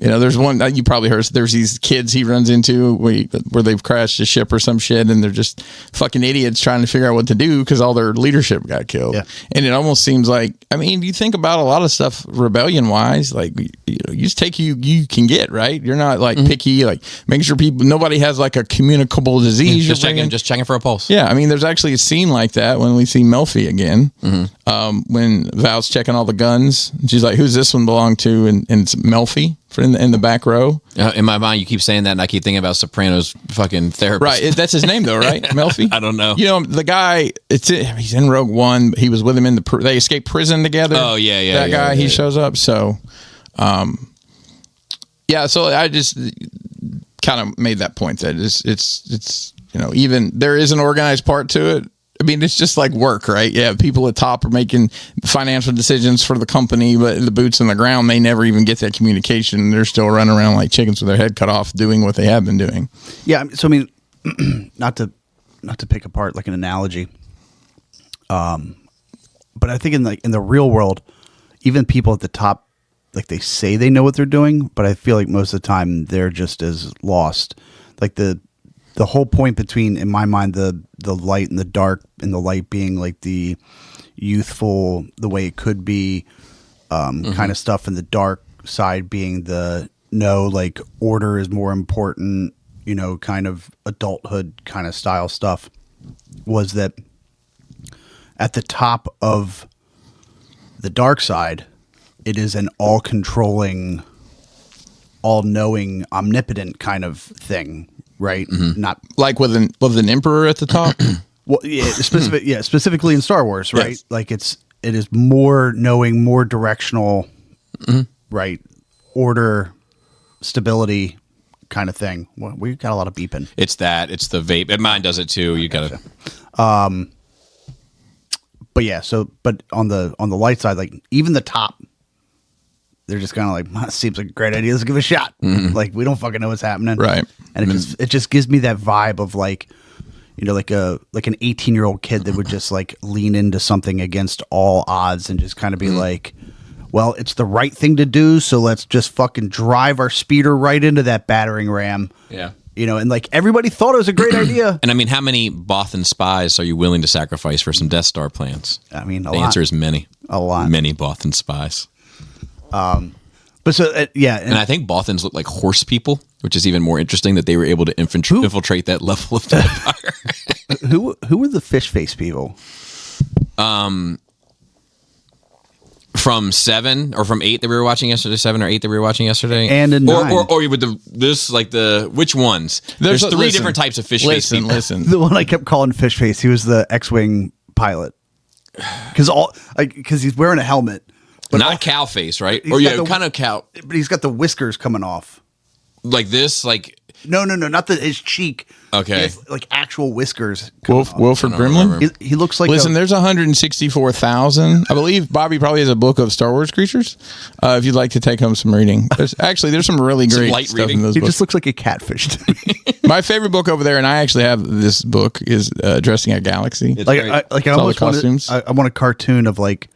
You know, there's one you probably heard. There's these kids he runs into where they've crashed a ship or some shit, and they're just fucking idiots trying to figure out what to do because all their leadership got killed. Yeah. And it almost seems like, I mean, you think about a lot of stuff rebellion wise, like you just take you can get, right. You're not like picky, like making sure nobody has like a communicable disease. Just checking for a pulse. Yeah, I mean, there's actually a scene like that when we see Melfi again. When Val's checking all the guns, she's like, "Who's this one belong to?" And it's Melfi. In the back row. In my mind, you keep saying that, and I keep thinking about Sopranos' fucking therapist. Right, that's his name, though, right? Melfi? I don't know. You know, the guy, he's in Rogue One. He was with him in they escaped prison together. Oh, yeah. That guy, he shows up. So, so I just kind of made that point that it's you know, even there is an organized part to it. I mean, it's just like work, right? Yeah, people at top are making financial decisions for the company, but the boots on the ground, they never even get that communication. They're still running around like chickens with their head cut off, doing what they have been doing. Yeah, so I mean, not to pick apart like an analogy, but I think in the real world, even people at the top, like they say they know what they're doing, but I feel like most of the time they're just as lost. Like the whole point between, in my mind, the light and the dark, and the light being like the youthful, the way it could be, kind of stuff, and the dark side being the no, like order is more important, you know, kind of adulthood kind of style stuff, was that at the top of the dark side, it is an all-controlling, all-knowing, omnipotent kind of thing. Right, not like with an emperor at the top. Well, yeah, specifically in Star Wars, right? Yes. Like it is more knowing, more directional, right? Order, stability kind of thing. Well, we got a lot of beeping. It's that. It's the vape. And mine does it too. You gotta. But yeah, but on the light side, like even the top, they're just kind of like, seems like a great idea. Let's give it a shot. Like we don't fucking know what's happening, Right. And it just gives me that vibe of like, you know, like an 18-year-old kid that would just like lean into something against all odds and just kind of be like, well, it's the right thing to do, so let's just fucking drive our speeder right into that battering ram. Yeah. You know, and like everybody thought it was a great idea. And I mean, how many Bothan spies are you willing to sacrifice for some Death Star plans? I mean, the answer is many. A lot. Many Bothan spies. But so, yeah. And I think Bothans look like horse people, which is even more interesting that they were able to infiltrate that level of the empire. Who were the fish face people? From 7 or from 8 that we were watching yesterday, 7 or 8 that we were watching yesterday, and in 9. or with which ones? There's 3 different types of fish face people. Listen. The one I kept calling fish face. He was the X-wing pilot because he's wearing a helmet, but not cow face, right? He's Or got yeah, the- kind of cow but he's got the whiskers coming off. like this, like No, not his cheek. Okay. He has, like actual whiskers. coming off. Wilford I don't Brimley. remember. He looks like. Listen, there's 164,000. I believe Bobby probably has a book of Star Wars creatures. If you'd like to take home some reading, there's some really Some great light stuff reading. in those he books. just looks like a catfish to me. My favorite book over there, and I actually have this book, is Dressing a Galaxy. It's like great. I all almost the want costumes. I want a cartoon of like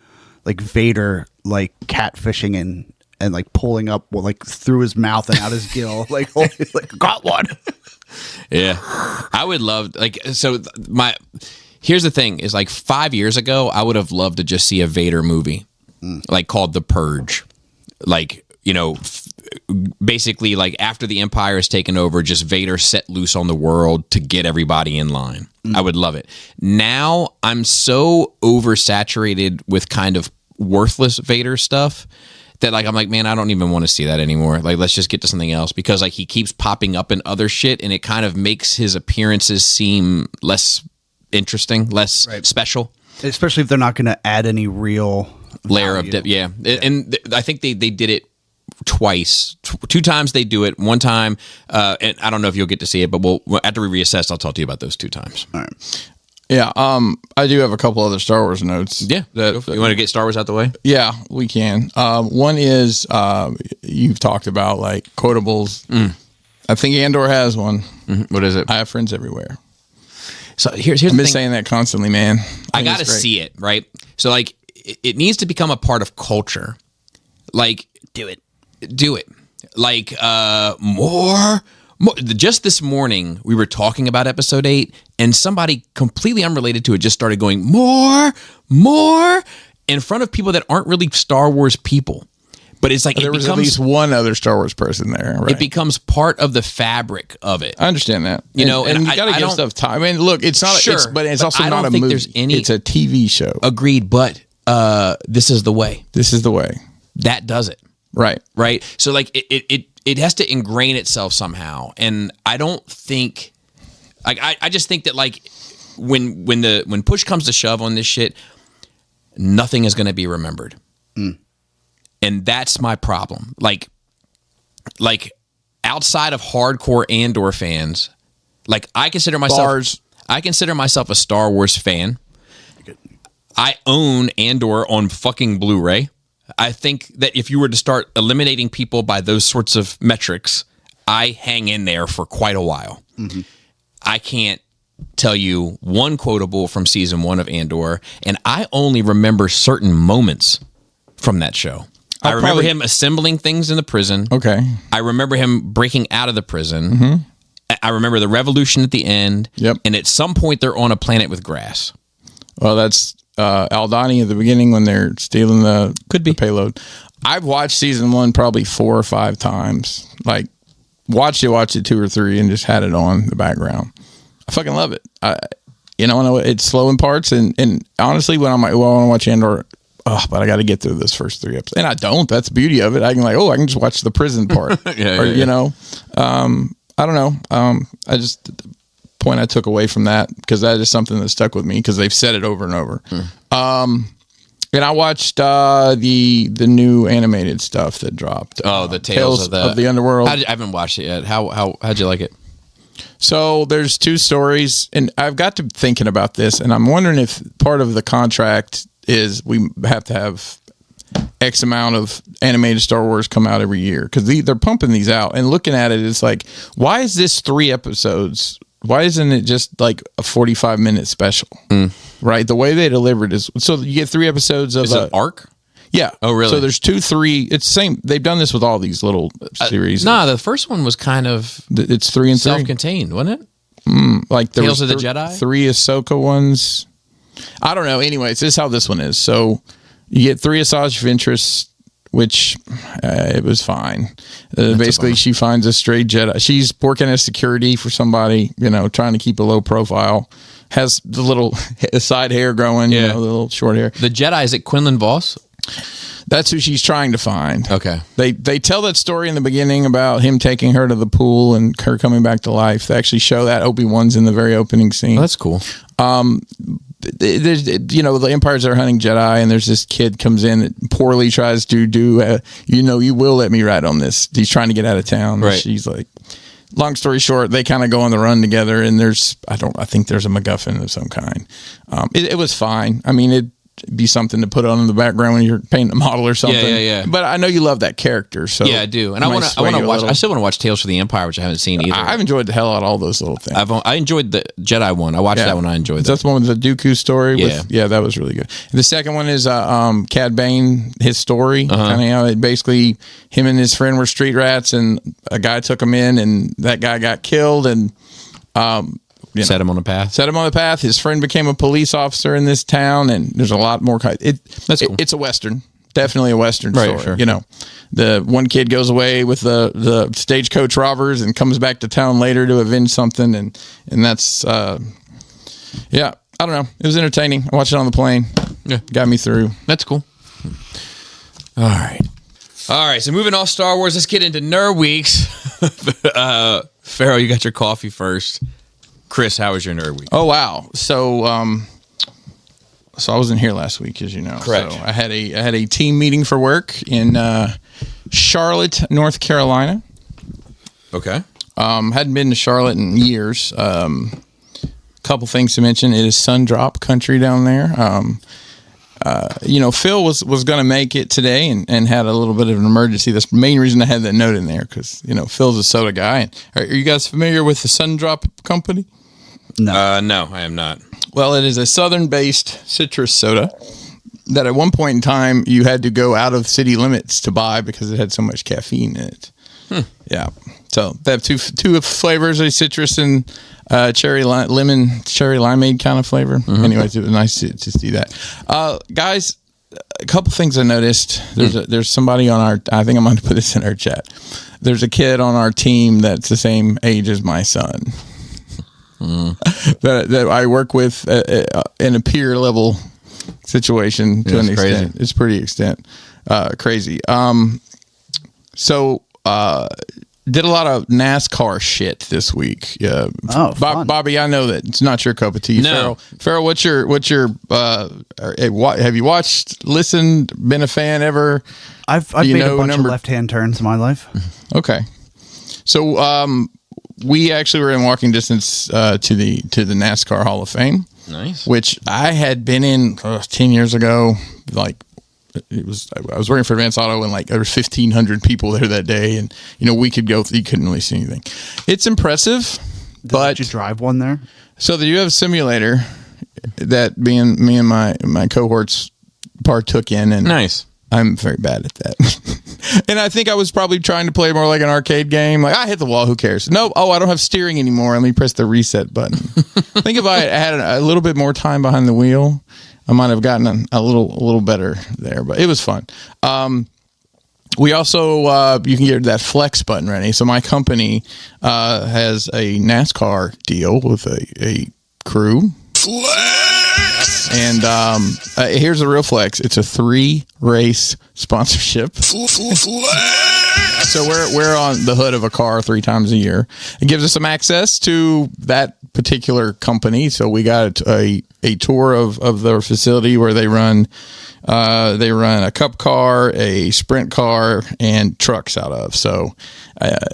Vader like catfishing and like pulling up like through his mouth and out his gill like got one. Yeah, I would love here's the thing is like 5 years ago, I would have loved to just see a Vader movie like called The Purge. Like, you know, basically like after the Empire is taken over, just Vader set loose on the world to get everybody in line. I would love it. Now I'm so oversaturated with kind of worthless Vader stuff that like I'm like, man, I don't even want to see that anymore. Like, let's just get to something else because like he keeps popping up in other shit, and it kind of makes his appearances seem less interesting, less special. Especially if they're not going to add any real Layer of depth, yeah. And I think they did it twice, 2 times they do it. One time, and I don't know if you'll get to see it, but after we reassess, I'll talk to you about those 2 times. All right. Yeah, I do have a couple other Star Wars notes. Yeah, you want to get Star Wars out the way? Yeah, we can. One is you've talked about like quotables. I think Andor has one. What is it? I have friends everywhere. So here's I've the been thing. saying that constantly, man. I got to see it, right? So like it needs to become a part of culture. Like do it. Like more. Just this morning, we were talking about episode 8, and somebody completely unrelated to it just started going, more, in front of people that aren't really Star Wars people. But it's like There was at least one other Star Wars person there, right? It becomes part of the fabric of it. I understand that. You know, and and you got to I give don't- stuff time. I mean, look, it's not, Sure, but it's but also I not don't a think movie. there's any- It's a TV show. Agreed, but this is the way. This is the way. That does it. Right. Right? So like it has to ingrain itself somehow. And I don't think like I just think that like when push comes to shove on this shit, nothing is going to be remembered. And that's my problem. Like outside of hardcore Andor fans, like I consider myself a Star Wars fan. I own Andor on fucking Blu-ray. I think that if you were to start eliminating people by those sorts of metrics, I hang in there for quite a while. I can't tell you one quotable from season 1 of Andor, and I only remember certain moments from that show. I remember him assembling things in the prison. Okay. I remember him breaking out of the prison. I remember the revolution at the end. Yep. And at some point, they're on a planet with grass. Well, that's Aldani at the beginning when they're stealing the payload. I've watched season 1 probably 4 or 5 times. Like watched it 2 or 3 and just had it on the background. I fucking love it. I know it's slow in parts and honestly when I want to watch Andor, but I got to get through this first 3 episodes. And I don't. That's the beauty of it. I can just watch the prison part. You know, I don't know. I just the point I took away from that because that is something that stuck with me because they've said it over and over. And I watched the new animated stuff that dropped. Oh, the Tales of the Underworld. I haven't watched it yet. How'd you like it? So there's 2 stories, and I've got to thinking about this, and I'm wondering if part of the contract is we have to have X amount of animated Star Wars come out every year, because they're pumping these out. And looking at it, it's like, why is this 3 episodes? Why isn't it just like a 45-minute special? Right? The way they delivered is so you get 3 episodes of Is it an arc? Yeah. Oh, really? So there's 2, 3. It's the same. They've done this with all these little series. Nah, the first one was kind of It's 3 and 3. self-contained, wasn't it? Like there Tales was of the Jedi? 3 Ahsoka ones. I don't know. Anyways, this is how this one is. So you get 3 Asajj Ventress, which it was fine. Basically, she finds a stray Jedi. She's working as security for somebody, trying to keep a low profile. Has the little side hair growing, the little short hair. The Jedi, is it Quinlan Voss? That's who she's trying to find. Okay. They tell that story in the beginning about him taking her to the pool and her coming back to life. They actually show that. Obi-Wan's in the very opening scene. Oh, that's cool. There's, the Empires are hunting Jedi, and there's this kid comes in that poorly tries to do, you will let me ride on this. He's trying to get out of town. Right. She's like, long story short, they kind of go on the run together, and I think there's a MacGuffin of some kind. It was fine. I mean, it'd be something to put on in the background when you're painting a model or something. Yeah. But I know you love that character, so Yeah, I do, and I want to watch. I still want to watch Tales for the Empire, which I haven't seen either. I've enjoyed the hell out of all those little things. I enjoyed the Jedi one. I watched that one. I enjoyed that. That's the one with the Dooku story. Yeah. That was really good. The second one is Cad Bane, his story. Kind of how it basically him and his friend were street rats, and a guy took him in, and that guy got killed, and set him on the path. Set him on the path. His friend became a police officer in this town, and there's a lot more. That's cool. It's a Western. Definitely a Western Right, story. sure. The one kid goes away with the stagecoach robbers and comes back to town later to avenge something, and that's I don't know. It was entertaining. I watched it on the plane. Yeah. Got me through. That's cool. All right. So moving off Star Wars, let's get into Nerd Weeks. Pharaoh, you got your coffee first. Chris, how was your Nerd Week? Oh wow! So I wasn't here last week, as you know. Correct. So I had a team meeting for work in Charlotte, North Carolina. Okay. Hadn't been to Charlotte in years. Couple things to mention: it is Sundrop country down there. Phil was going to make it today and had a little bit of an emergency. That's the main reason I had that note in there, because Phil's a soda guy. And are you guys familiar with the Sundrop company? No. No, I am not. Well, it is a southern-based citrus soda that at one point in time you had to go out of city limits to buy because it had so much caffeine in it. Yeah. So they have two flavors, a citrus and cherry limeade kind of flavor. Anyways, it was nice to see that. Guys, a couple things I noticed. There's somebody on our, I think I'm going to put this in our chat. There's a kid on our team that's the same age as my son. That I work with in a peer level situation to an extent. It's pretty crazy. So did a lot of NASCAR shit this week. Fun. Bobby, I know that it's not your cup of tea. No. Farrell, what's your have you watched, listened, been a fan ever? I've made a bunch of left-hand turns in my life. Okay. So we actually were in walking distance to the NASCAR Hall of Fame. Nice. Which I had been in 10 years ago. Like I was working for Advance Auto, and like there were 1,500 people there that day, and we could go. You couldn't really see anything. It's impressive. Did you drive one there? So you have a simulator that me and my cohorts partook in, and Nice. I'm very bad at that. And I think I was probably trying to play more like an arcade game. Like, I hit the wall, who cares? No, I don't have steering anymore. Let me press the reset button. I think if I had a little bit more time behind the wheel, I might have gotten a little better there. But it was fun. We also, you can get that flex button ready. So my company has a NASCAR deal with a crew. And here's a real flex. It's a 3-race sponsorship. So we're on the hood of a car 3 times a year. It gives us some access to that particular company. So we got a a tour of their facility where they run a cup car, a sprint car, and trucks out of. So,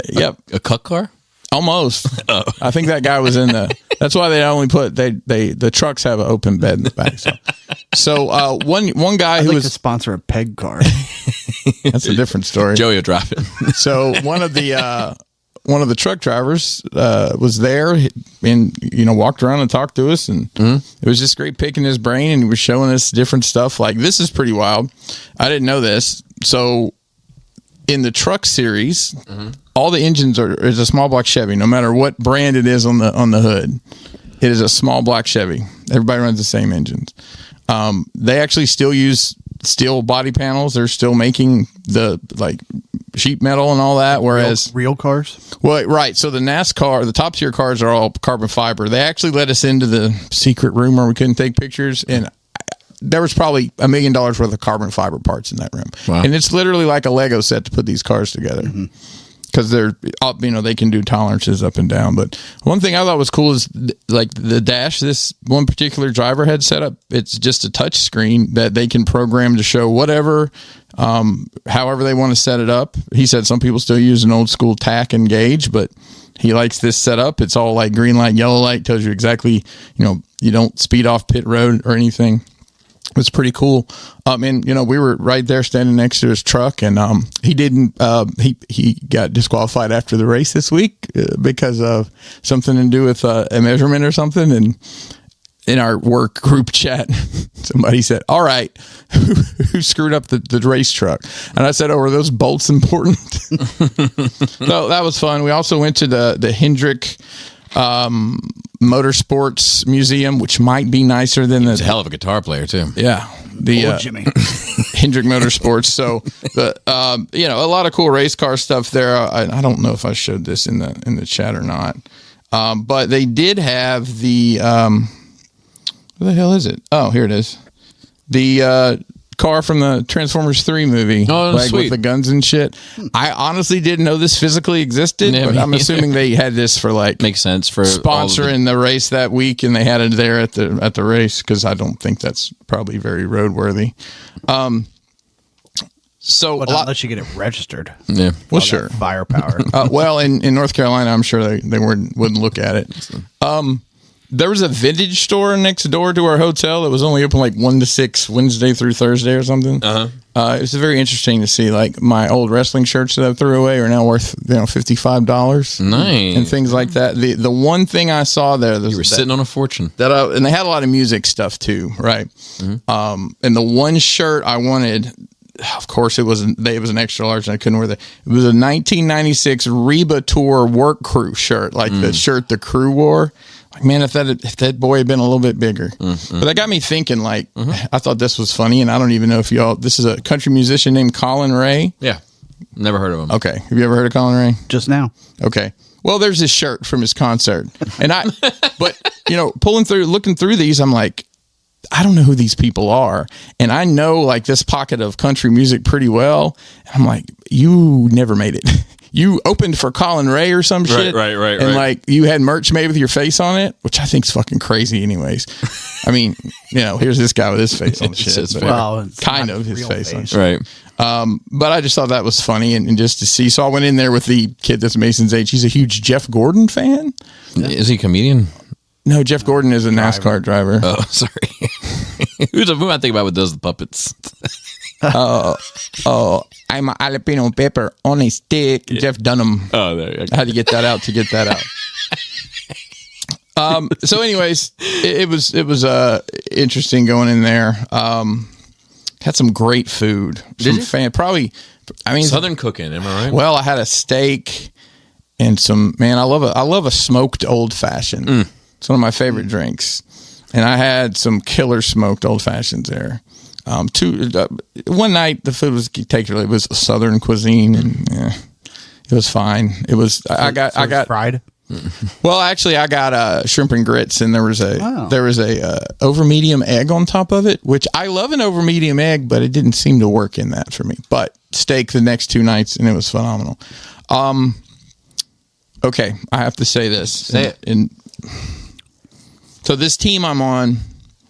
yep, A cuck car? almost. I think that guy was in the. That's why they only put the trucks have an open bed in the back. So one guy I'd who like was to sponsor a peg car. that's a different story. Joey will drop it. So one of the truck drivers was there and walked around and talked to us, and it was just great picking his brain, and he was showing us different stuff. Like, this is pretty wild. I didn't know this. So in the truck series, all the engines is a small block Chevy, no matter what brand it is on the hood. It is a small block Chevy. Everybody runs the same engines. They actually still use steel body panels. They're still making the sheet metal and all that. Whereas real cars. well, right. So the NASCAR, the top tier cars are all carbon fiber. They actually let us into the secret room where we couldn't take pictures, and there was probably $1 million worth of carbon fiber parts in that room. Wow. And it's literally like a Lego set to put these cars together. Because they're, they can do tolerances up and down. But one thing I thought was cool is like the dash this one particular driver had set up. It's just a touch screen that they can program to show whatever, however they want to set it up. He said some people still use an old school tack and gauge, but he likes this setup. It's all like green light, yellow light, tells you exactly, you don't speed off pit road or anything. It's pretty cool. And we were right there standing next to his truck, and he didn't he got disqualified after the race this week because of something to do with a measurement or something. And in our work group chat, somebody said, all right, who screwed up the race truck? And I said, oh, are those bolts important? So that was fun. We also went to the Hendrick Motorsports Museum, which might be nicer than He's a hell of a guitar player, too. yeah, the Jimmy. Hendrick Motorsports. So a lot of cool race car stuff there. I don't know if I showed this in the chat or not, but they did have the where the hell is it? Oh, here it is. The car from the Transformers 3 movie, sweet. with the guns and shit. I honestly didn't know this physically existed, Yeah, but me I'm neither. assuming they had this for Makes sense for sponsoring the race that week, and they had it there at the race, because I don't think that's probably very roadworthy. So But unless you get it registered. Yeah. well, All that sure. Firepower. Well, in North Carolina, I'm sure they wouldn't look at it. There was a vintage store next door to our hotel that was only open like 1 to 6 Wednesday through Thursday or something. It was very interesting to see, like, my old wrestling shirts that I threw away are now worth $55. Nice. And things like that. The one thing I saw there, You were sitting on a fortune. and they had a lot of music stuff too, right? And the one shirt I wanted, of course, it was an extra large, and I couldn't wear that. It was a 1996 Reba Tour work crew shirt, like the shirt the crew wore. Like, man, if that boy had been a little bit bigger. But that got me thinking, like, I thought this was funny, and I don't even know if this is a country musician named Colin Ray. Yeah. Never heard of him. Okay. Have you ever heard of Colin Ray? Just now. Okay. Well, there's this shirt from his concert. And but, looking through these, I'm like, I don't know who these people are. And I know, like, this pocket of country music pretty well. And I'm like, you never made it. You opened for Colin Ray or some shit. Right. And, like, you had merch made with your face on it, which I think's fucking crazy anyways. I mean, here's this guy with his face on the shit. It's but fair. Well, it's kind not of his real face on face. shit. Right. But I just thought that was funny, and just to see. So I went in there with the kid that's Mason's age. He's a huge Jeff Gordon fan. Is he a comedian? No, Jeff Gordon is a NASCAR driver. Oh, sorry. Who am I thinking about with those puppets? Oh, I'm a jalapeno pepper on a stick. Yeah. Jeff Dunham. Oh, there you go. I had to get that out to get that out. So anyways, it was interesting going in there. Had some great food. Did you? Southern cooking, am I right? Well, I had a steak and I love a smoked old fashioned. It's one of my favorite drinks. And I had some killer smoked old fashions there. One night the food was taken. It was Southern cuisine, and it was fine. It was. I got fried. Well, actually, I got shrimp and grits, and there was a over medium egg on top of it, which I love an over medium egg, but it didn't seem to work in that for me. But steak the next 2 nights, and it was phenomenal. Okay, I have to say this. Say it. So this team I'm on,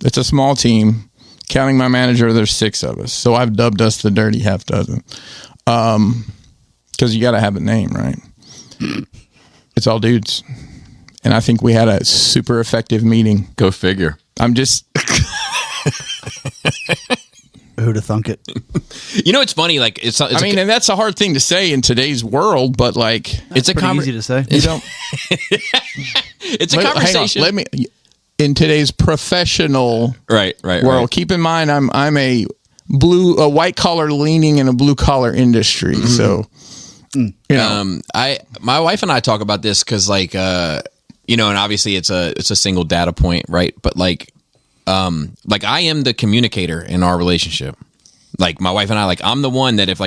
It's a small team. Counting my manager, there's 6 of us. So I've dubbed us the Dirty Half Dozen. Because you got to have a name, right? It's all dudes. And I think we had a super effective meeting. Go figure. I'm just... Who'd have thunk it? You know, it's funny. Like, it's I mean, and that's a hard thing to say in today's world, but like... It's a Pretty easy to say. You don't... It's a conversation. Let me... In today's professional right world, keep in mind I'm a white collar leaning in a blue collar industry. So, you know, my wife and I talk about this because, like, you know, and obviously it's a single data point, right? But like I am the communicator in our relationship. Like my wife and I, like I'm the one that if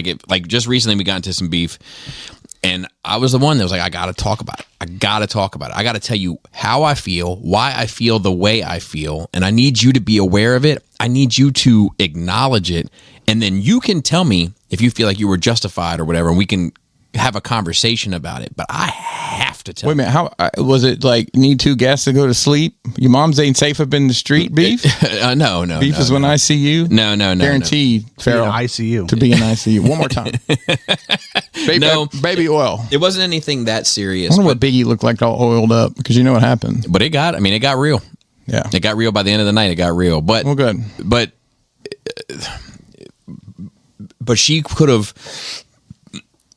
just recently we got into some beef. And I was the one that was like, I got to talk about it. I got to tell you how I feel, why I feel the way I feel. And I need you to be aware of it. I need you to acknowledge it. And then you can tell me if you feel like you were justified or whatever. And we can have a conversation about it. But I have to tell you. Wait a minute. How was it like need 2 guests to go to sleep? Your mom's ain't safe up in the street beef? No. Beef is when I see you? No. Guaranteed, Farrell. ICU. To be in ICU. One more time. Baby oil. It wasn't anything that serious. I wonder what Biggie looked like all oiled up because you know what happened. But it got real. Yeah. It got real by the end of the night. It got real. But well, good. But she could have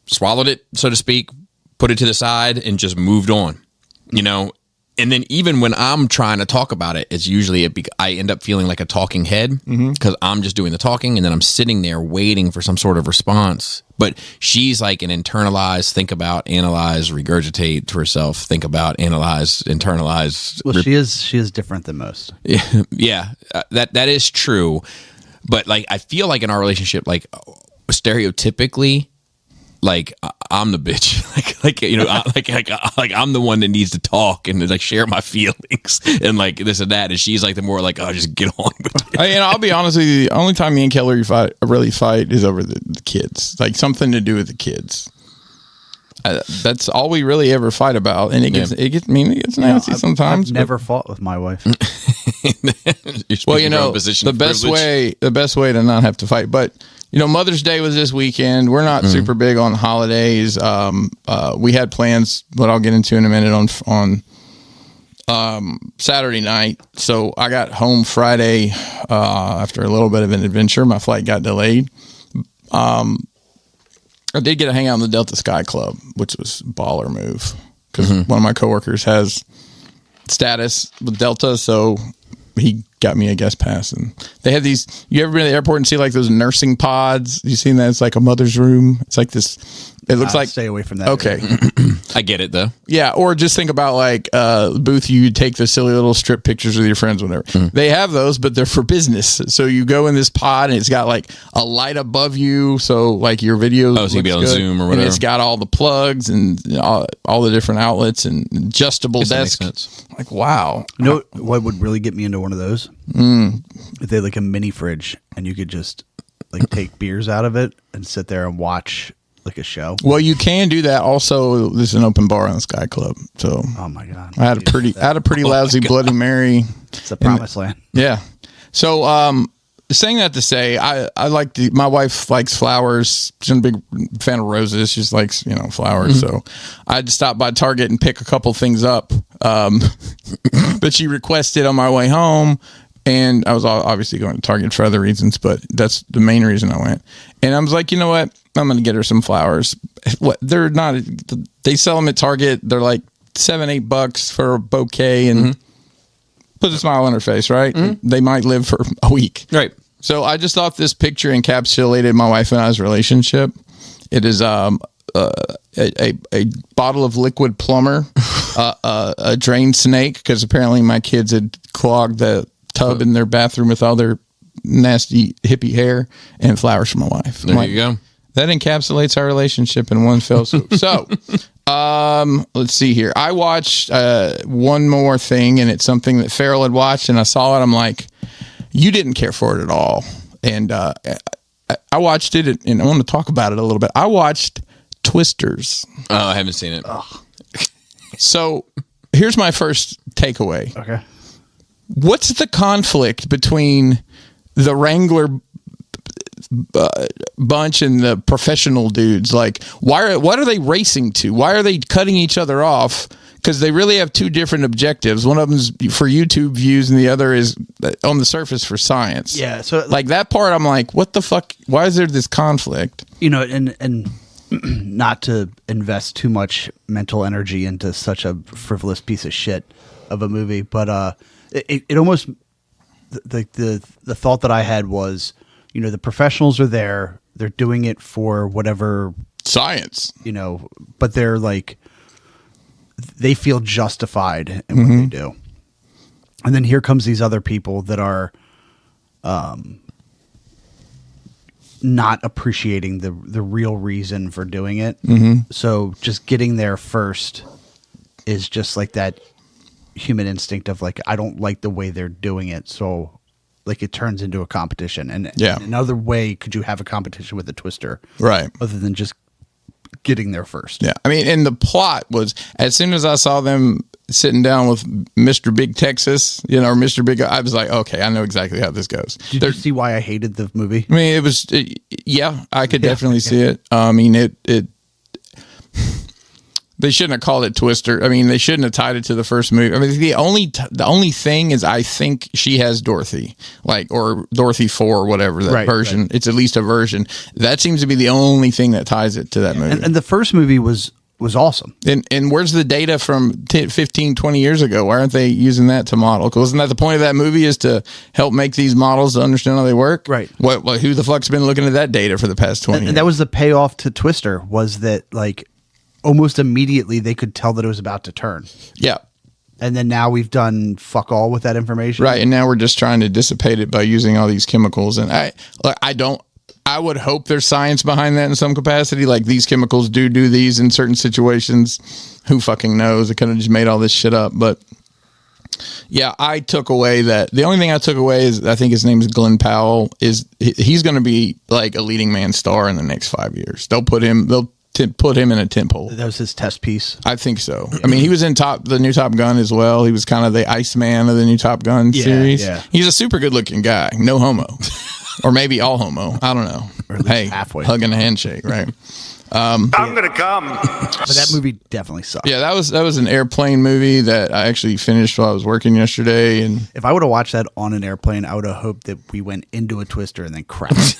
swallowed it, so to speak, put it to the side, and just moved on, you know? And then even when I'm trying to talk about it, it's usually I end up feeling like a talking head because I'm just doing the talking, and then I'm sitting there waiting for some sort of response. But she's like an internalize, think about, analyze, regurgitate to herself, think about, analyze, internalize. Well, she is different than most. Yeah, that is true. But like, I feel like in our relationship, like stereotypically, like I'm the bitch, like you know, like I'm the one that needs to talk and like share my feelings and like this and that, and she's like the more like, oh, just get on with it. And I'll be honest with you, the only time me and Kelly really fight is over the kids, like something to do with the kids. That's all we really ever fight about, and it gets nasty sometimes. I've never fought with my wife. Well, you know, the best way to not have to fight, but. You know, Mother's Day was this weekend. We're not super big on holidays. We had plans, but I'll get into in a minute on Saturday night. So I got home Friday after a little bit of an adventure. My flight got delayed. I did get to hang out in the Delta Sky Club, which was a baller move because one of my coworkers has status with Delta, so he got me a guest pass. And they had these, you ever been to the airport and see like those nursing pods? You seen that? It's like a mother's room. It's like this, it looks like, stay away from that. Okay. I get it though. Yeah. Or just think about like booth, you take the silly little strip pictures with your friends, whatever. They have those, but they're for business. So you go in this pod and it's got like a light above you. So like your video. Oh, so you be on Zoom or whatever. And it's got all the plugs and all the different outlets and adjustable desks. Like, wow. You know what would really get me into one of those? If they had like a mini fridge and you could just like take beers out of it and sit there and watch like a show. Well, you can do that. Also, there's an open bar in the Sky Club. So, oh my god, I had a pretty lousy Bloody Mary. It's a promised land. Yeah. So, saying that to say, I like my wife likes flowers. She's a big fan of roses. She just likes, flowers. So I had to stop by Target and pick a couple things up. But she requested on my way home, and I was obviously going to Target for other reasons, but that's the main reason I went. And I was like, you know what? I'm going to get her some flowers. They're not, they sell them at Target. They're like $7-8 for a bouquet and put a smile on her face, right? They might live for a week. Right. So I just thought this picture encapsulated my wife and I's relationship. It is a bottle of liquid plumber, a drain snake, because apparently my kids had clogged the tub in their bathroom with all their nasty hippie hair, and flowers for my wife. There you go. That encapsulates our relationship in one fell swoop. So, let's see here. I watched one more thing, and it's something that Farrell had watched, and I saw it. I'm like, you didn't care for it at all. And I watched it, and I want to talk about it a little bit. I watched Twisters. Oh, I haven't seen it. So, here's my first takeaway. Okay. what's the conflict between the Wrangler bunch and the professional dudes? Like, what are they racing to? Why are they cutting each other off? Because they really have two different objectives. One of them's for YouTube views, and the other is on the surface for science. Yeah, so like that part, I'm like, what the fuck? Why is there this conflict? You know, and not to invest too much mental energy into such a frivolous piece of shit of a movie, but it almost the thought that I had was, you know, the professionals are there, they're doing it for whatever science, you know, but they're like, they feel justified in what they do. And then here comes these other people that are not appreciating the real reason for doing it. So just getting there first is just like that human instinct of like, I don't like the way they're doing it. So like it turns into a competition. And in another way, could you have a competition with a Twister? Right. Other than just getting there first. Yeah. I mean, and the plot was, as soon as I saw them sitting down with Mr. Big Texas, you know, or Mr. Big, I was like, okay, I know exactly how this goes. Did you see why I hated the movie? I mean, yeah, I could definitely see it. I mean, they shouldn't have called it Twister. I mean, they shouldn't have tied it to the first movie. I mean, the only thing is, I think she has Dorothy, like, or Dorothy 4 or whatever that version. Right. It's at least a version. That seems to be the only thing that ties it to that movie. And the first movie was awesome. And where's the data from 15, 20 years ago? Why aren't they using that to model? Because wasn't that the point of that movie, is to help make these models to understand how they work? Right. Who the fuck's been looking at that data for the past 20 years? And that was the payoff to Twister, was that like almost immediately they could tell that it was about to turn. Yeah. And then now we've done fuck all with that information. Right. And now we're just trying to dissipate it by using all these chemicals. And I would hope there's science behind that in some capacity. Like, these chemicals do these in certain situations. Who fucking knows? It could have just made all this shit up. But yeah, I took away that. The only thing I took away is, I think his name is Glenn Powell. He's going to be like a leading man star in the next 5 years. They'll put him in a tent pole. That was his test piece. I think so. I mean, he was in the new Top Gun as well. He was kind of the Iceman of the new Top Gun series. Yeah. He's a super good looking guy. No homo. Or maybe all homo. I don't know. Hey, halfway. Hugging a handshake, right? I'm going to come. But that movie definitely sucked. Yeah, that was an airplane movie that I actually finished while I was working yesterday. And if I would have watched that on an airplane, I would have hoped that we went into a Twister and then crashed.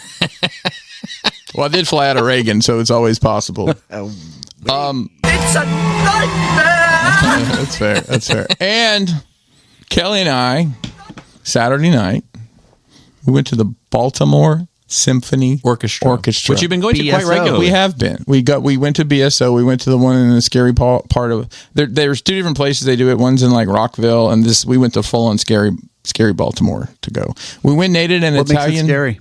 Well, I did fly out of Reagan, so it's always possible. It's a nightmare. That's fair. And Kelly and I, Saturday night, we went to the Baltimore Symphony Orchestra. Which you've been going to quite regularly. We have been. We went to BSO. We went to the one in the scary part of there's two different places they do it. One's in like Rockville, and we went to full on scary Baltimore to go. We went nated an Italian. Makes it scary?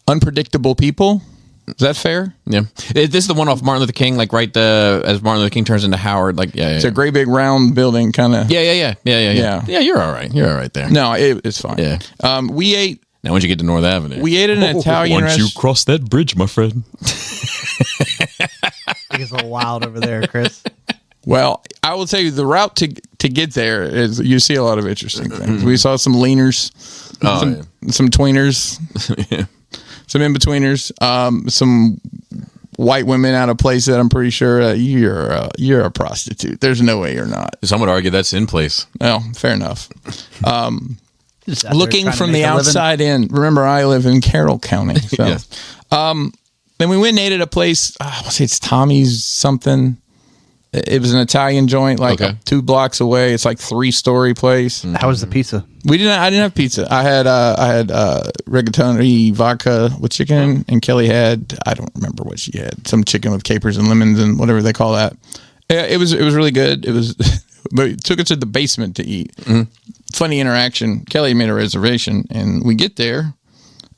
Unpredictable people. Is that fair? Yeah. This is the one off Martin Luther King, like as Martin Luther King turns into Howard. Like, yeah. It's a great big round building, kind of. Yeah. Yeah, you're all right. You're all right there. No, it's fine. Yeah. We ate. Now, once you get to North Avenue, we ate at an Italian restaurant. Once you cross that bridge, my friend. It's a little wild over there, Chris. Well, I will tell you, the route to get there is, you see a lot of interesting things. We saw some leaners, some tweeners, some in-betweeners, some white women out of place that I'm pretty sure you're a prostitute. There's no way you're not. Some would argue that's in place. Well, fair enough. Looking from the outside in. Remember, I live in Carroll County. So. Yes. Then we went and ate at a place. I'll say it's Tommy's something. It was an Italian joint, like 2 blocks away. It's like 3-story place. How was the pizza? I didn't have pizza. I had rigatoni vodka with chicken, and Kelly had, I don't remember what she had, some chicken with capers and lemons and whatever they call that. It was really good. It was, but it took us to the basement to eat. Mm-hmm. Funny interaction. Kelly made a reservation, and we get there,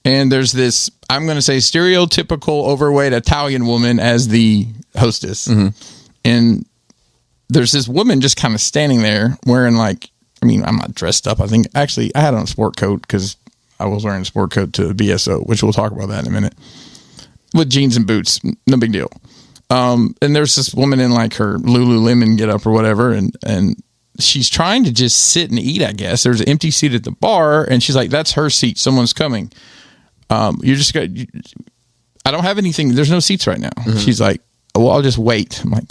and there's this, I'm going to say, stereotypical overweight Italian woman as the hostess. Mm-hmm. And there's this woman just kind of standing there wearing I'm not dressed up. I think actually I had on a sport coat because I was wearing a sport coat to BSO, which we'll talk about that in a minute, with jeans and boots. No big deal. And there's this woman in like her Lululemon get up or whatever. And she's trying to just sit and eat, I guess. There's an empty seat at the bar, and she's like, that's her seat. Someone's coming. You're just going I don't have anything. There's no seats right now. She's like, well, I'll just wait. I'm like,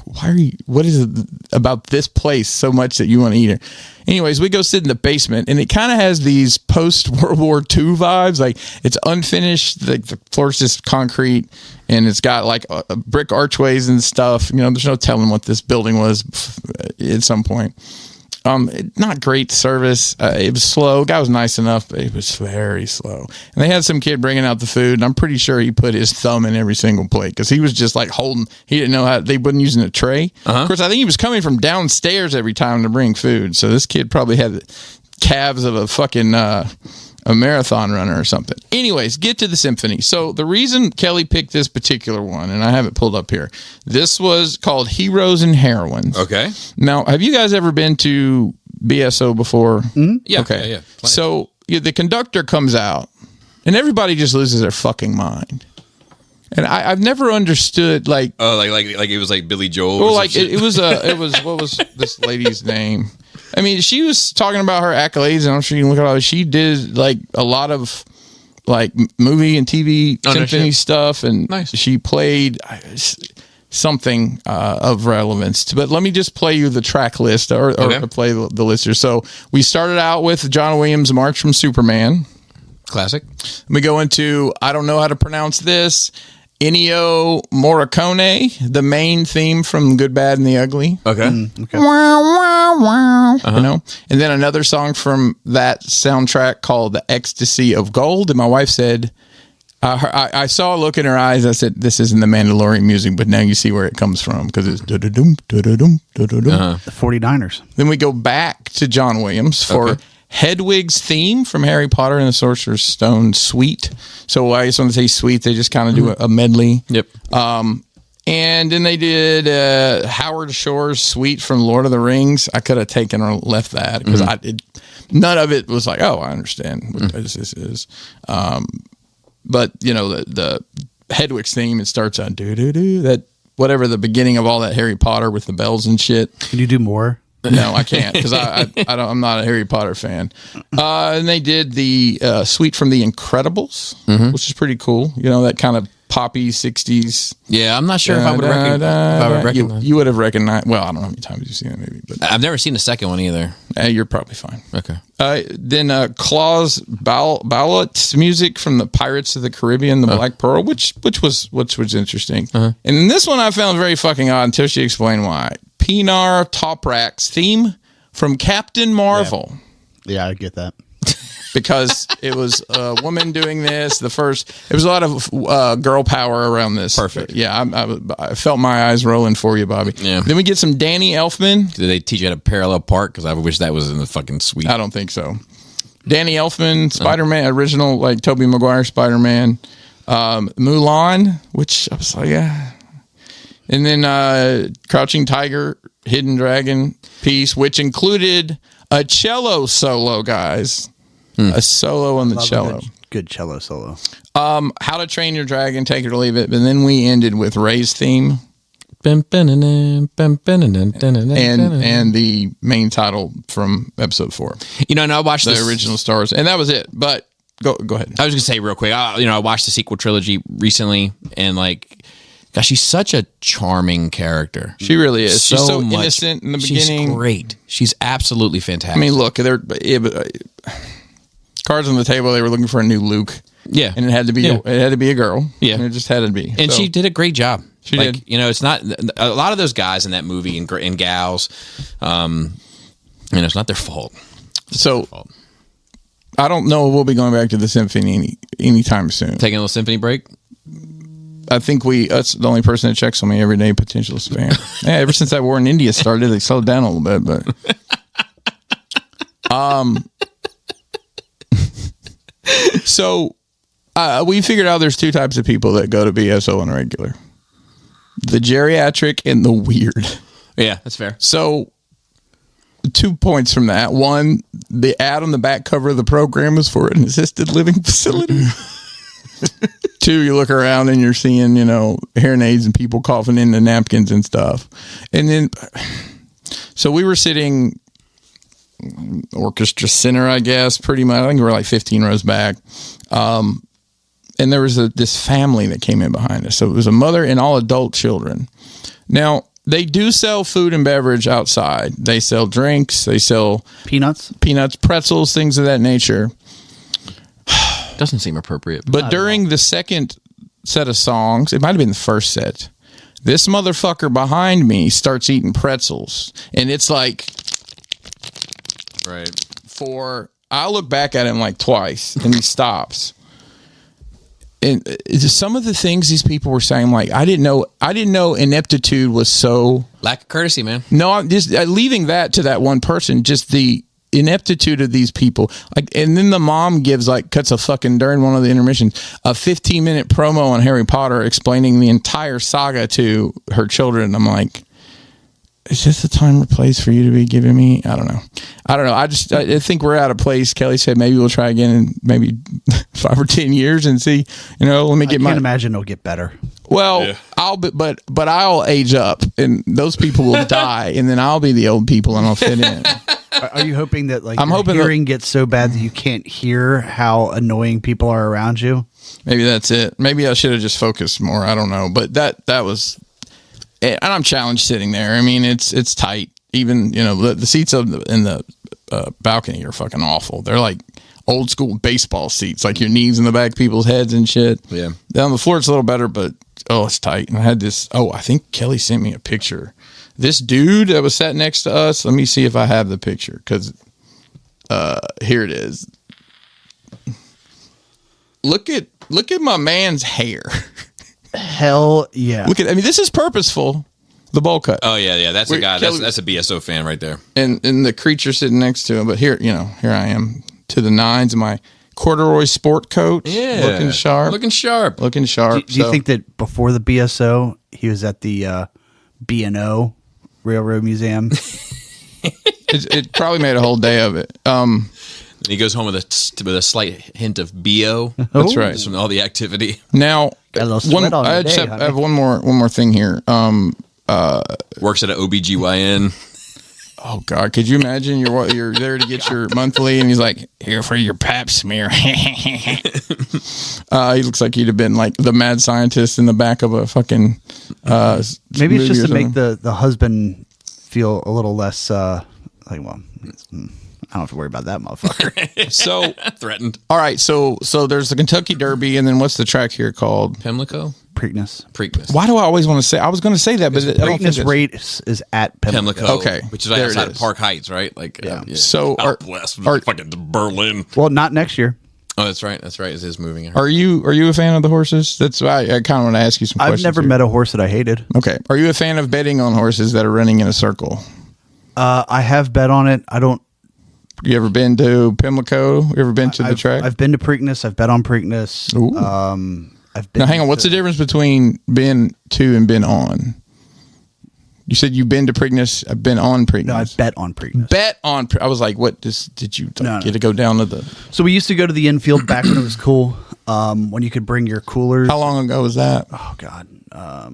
what is it about this place so much that you want to eat it? Anyways, we go sit in the basement, and it kind of has these post-World War II vibes. Like, it's unfinished. Like, the floor's just concrete, and it's got, like, brick archways and stuff. You know, there's no telling what this building was at some point. Not great service. It was slow. Guy was nice enough, but it was very slow. And they had some kid bringing out the food, and I'm pretty sure he put his thumb in every single plate because he was just like holding. He didn't know how they wasn't using a tray. Of course, I think he was coming from downstairs every time to bring food. So this kid probably had the calves of a fucking a marathon runner or something. Anyways, get to the symphony. So the reason Kelly picked this particular one, and I have it pulled up here, this was called Heroes and Heroines. Okay. Now, have you guys ever been to BSO before? Yeah. Okay. Yeah. So the conductor comes out, and everybody just loses their fucking mind. And I've never understood, like, like it was like Billy Joel. well, like it was what was this lady's name? I mean, she was talking about her accolades, and I'm sure you can look at all. She did like a lot of like movie and TV symphony stuff, and she played something of relevance. But let me just play you the track list, or play the list here. So we started out with John Williams' March from Superman. Classic. We go into, I don't know how to pronounce this, Ennio Morricone, the main theme from Good, Bad, and the Ugly. Okay. Wow, wow, wow. You know? And then another song from that soundtrack called The Ecstasy of Gold. And my wife said, I saw a look in her eyes. I said, this isn't the Mandalorian music, but now you see where it comes from because it's da-da-dum, da-da-dum, da-da-dum. The 49ers. Then we go back to John Williams for Hedwig's theme from Harry Potter and the Sorcerer's Stone suite. So I just want to say suite. They just kind of do a medley. Yep. And then they did Howard Shore's suite from Lord of the Rings. I could have taken or left that because none of it was like, oh, I understand what this is. But you know, the Hedwig's theme, it starts on do do do, that whatever the beginning of all that Harry Potter with the bells and shit. Can you do more? No, I can't because I'm not a Harry Potter fan. And they did the suite from The Incredibles, which is pretty cool. You know, that kind of poppy 60s. Yeah, I'm not sure if I would recognize. You would have recognized. Well, I don't know how many times you've seen that movie, but I've never seen the second one either. You're probably fine. Okay. Then Claus Ballot's music from the Pirates of the Caribbean, the Black Pearl, which was interesting. And then this one I found very fucking odd until she explained why. Pinar Toprak's theme from Captain Marvel. Yeah, I get that. Because it was a woman doing this. There was a lot of girl power around this. Perfect. Yeah, I felt my eyes rolling for you, Bobby. Yeah. Then we get some Danny Elfman. Did they teach you how to parallel park? Because I wish that was in the fucking suite. I don't think so. Danny Elfman, Spider-Man, original, like Tobey Maguire Spider-Man. Mulan, which I was like, yeah. And then Crouching Tiger, Hidden Dragon piece, which included a cello solo, guys. A solo on the cello. Good cello solo. How to Train Your Dragon, Take It or Leave It. But then we ended with Ray's theme. And the main title from episode 4. You know, and I watched the original stars. And that was it. But go ahead. I was going to say real quick, I watched the sequel trilogy recently, and like, gosh, she's such a charming character. She really is. She's so innocent in the beginning. She's great. She's absolutely fantastic. I mean, look, cards on the table. They were looking for a new Luke. Yeah, and it had to be a girl. Yeah, and it just had to be. And she did a great job. She did. You know, it's not a lot of those guys in that movie and gals. It's not their fault. I don't know if we'll be going back to the symphony anytime soon. Taking a little symphony break. I think that's the only person that checks on me every day, potential spam. Yeah, ever since that war in India started, they slowed down a little bit, but so we figured out there's 2 types of people that go to BSO on regular: the geriatric and the weird. Yeah, that's fair. So 2 points from that. 1, the ad on the back cover of the program is for an assisted living facility. 2, you look around and you're seeing, hearing aids and people coughing into napkins and stuff. And then, so we were sitting orchestra center, I guess, pretty much. I think we were like 15 rows back. And there was this family that came in behind us. So it was a mother and all adult children. Now, they do sell food and beverage outside. They sell drinks. They sell Peanuts, pretzels, things of that nature. Doesn't seem appropriate. But during the second set of songs, it might have been the first set, this motherfucker behind me starts eating pretzels. And it's like, Right. I look back at him like twice, and he stops. And some of the things these people were saying, like, I didn't know ineptitude was so... Lack of courtesy, man. No, I'm just leaving that to that one person, just the ineptitude of these people. Like, and then the mom cuts a fucking, during one of the intermissions, a 15-minute promo on Harry Potter explaining the entire saga to her children. I'm like, is this the time or place for you to be giving me? I don't know. I think we're out of place. Kelly said maybe we'll try again in maybe 5 or 10 years and see, let me get I can't imagine it'll get better. Well, yeah. I'll age up and those people will die and then I'll be the old people and I'll fit in. Are you hoping that I'm hoping hearing gets so bad that you can't hear how annoying people are around you? Maybe that's it. Maybe I should have just focused more. I don't know. But that was, and I'm challenged sitting there. I mean, it's tight. Even, the seats in the balcony are fucking awful. They're like old school baseball seats, like your knees in the back of people's heads and shit. Yeah. Down the floor, it's a little better, but it's tight. And I had this, I think Kelly sent me a picture. This dude that was sat next to us, let me see if I have the picture, because here it is. Look at my man's hair. Hell yeah. This is purposeful. The bowl cut. Oh yeah. That's a guy. That's a BSO fan right there. And the creature sitting next to him. But here I am to the nines in my corduroy sport coat. Yeah. Looking sharp. Do you think that before the BSO, he was at the B&O Railroad Museum? It probably made a whole day of it. He goes home with a slight hint of BO. That's right. Just from all the activity. Now, I have one more thing here. Works at an OBGYN. Oh God, could you imagine you're there to get your monthly and he's like, here for your pap smear. He looks like he'd have been like the mad scientist in the back of a fucking maybe it's just to make the husband feel a little less I don't have to worry about that motherfucker. So threatened. All right, so there's the Kentucky Derby, and then what's the track here called? Pimlico? Preakness. Why do I always want to say? I was going to say that, but Preakness race is at Pimlico. Okay, which is right outside of Park Heights, right? Like, yeah. So Southwest, fucking Berlin. Well, not next year. Oh, that's right. It is moving. Are you a fan of the horses? That's why I kind of want to ask you some questions. I've never met a horse that I hated. Okay. Are you a fan of betting on horses that are running in a circle? I have bet on it. I don't. You ever been to Pimlico? You ever been to the track? I've been to Preakness. I've bet on Preakness. I've been. Now, hang on. What's the difference between been to and been on? You said you've been to Preakness. I've been on Preakness. No, I bet on Preakness. I was like, what? Did you No. get to go down to the? So we used to go to the infield back when it was cool. When you could bring your coolers. How long ago was that? Oh God. I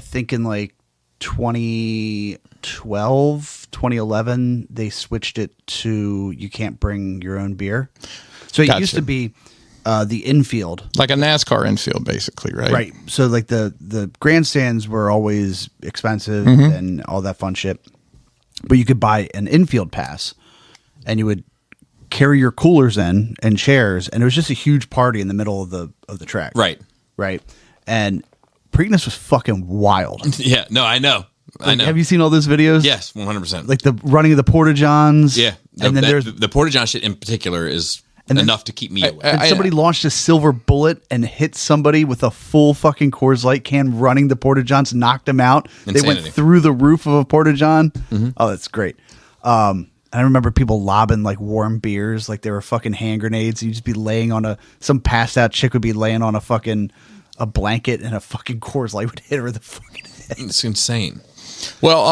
think in like 2012, 2011, they switched it to you can't bring your own beer. So it used to be the infield. Like a NASCAR infield, basically, right? Right. So like the grandstands were always expensive and all that fun shit. But you could buy an infield pass and you would carry your coolers in and chairs, and it was just a huge party in the middle of the track. Right. And Preakness was fucking wild. Yeah, no, I know. I know. Have you seen all those videos? Yes, 100%. Like the running of the Porta-Johns. Yeah. And then there's the Porta-John shit in particular is enough to keep me away. and somebody launched a silver bullet and hit somebody with a full fucking Coors Light can running the Porta-Johns, knocked them out. Insanity. They went through the roof of a Porta-John. Oh, that's great. And I remember people lobbing like warm beers like they were fucking hand grenades. You'd just be laying on some passed out chick would be laying on a blanket and a fucking Coors Light would hit her in the fucking head. It's insane. Well,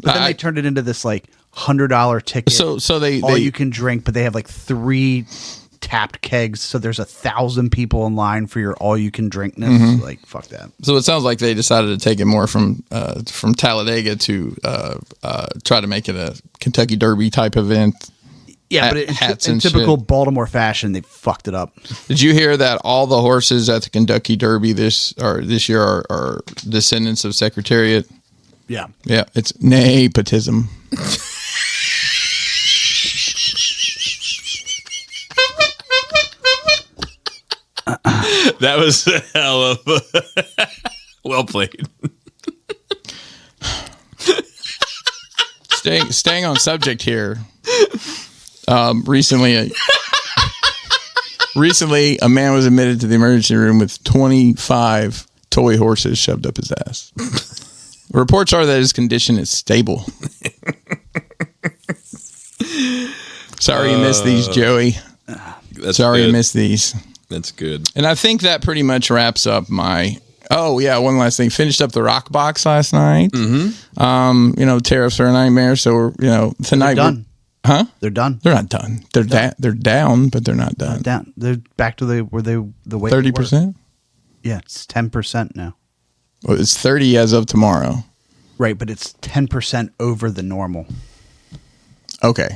but then they turned it into this like $100 ticket. So they you can drink, but they have like 3 tapped kegs, so there's 1,000 people in line for your all-you-can-drinkness. Like, fuck that. So it sounds like they decided to take it more from Talladega to try to make it a Kentucky Derby type event. Yeah, but Hats in and typical shit. Baltimore fashion, they fucked it up. Did you hear that all the horses at the Kentucky Derby this year are descendants of Secretariat? Yeah. Yeah, it's Naaaaypotism. That was a hell of well played. Staying on subject here. Recently, a man was admitted to the emergency room with 25 toy horses shoved up his ass. Reports are that his condition is stable. Sorry you missed these, Joey. Sorry you missed these. That's good. And I think that pretty much wraps up my... Oh, yeah, one last thing. Finished up the Rock Box last night. Mm-hmm. Tariffs are a nightmare, so we're, tonight... They're done. Huh? They're done. They're not done. They're down, but they're not done. Down. They're back to the way 30%? Yeah, it's 10% now. Well, it's 30 as of tomorrow. Right, but it's 10% over the normal. Okay.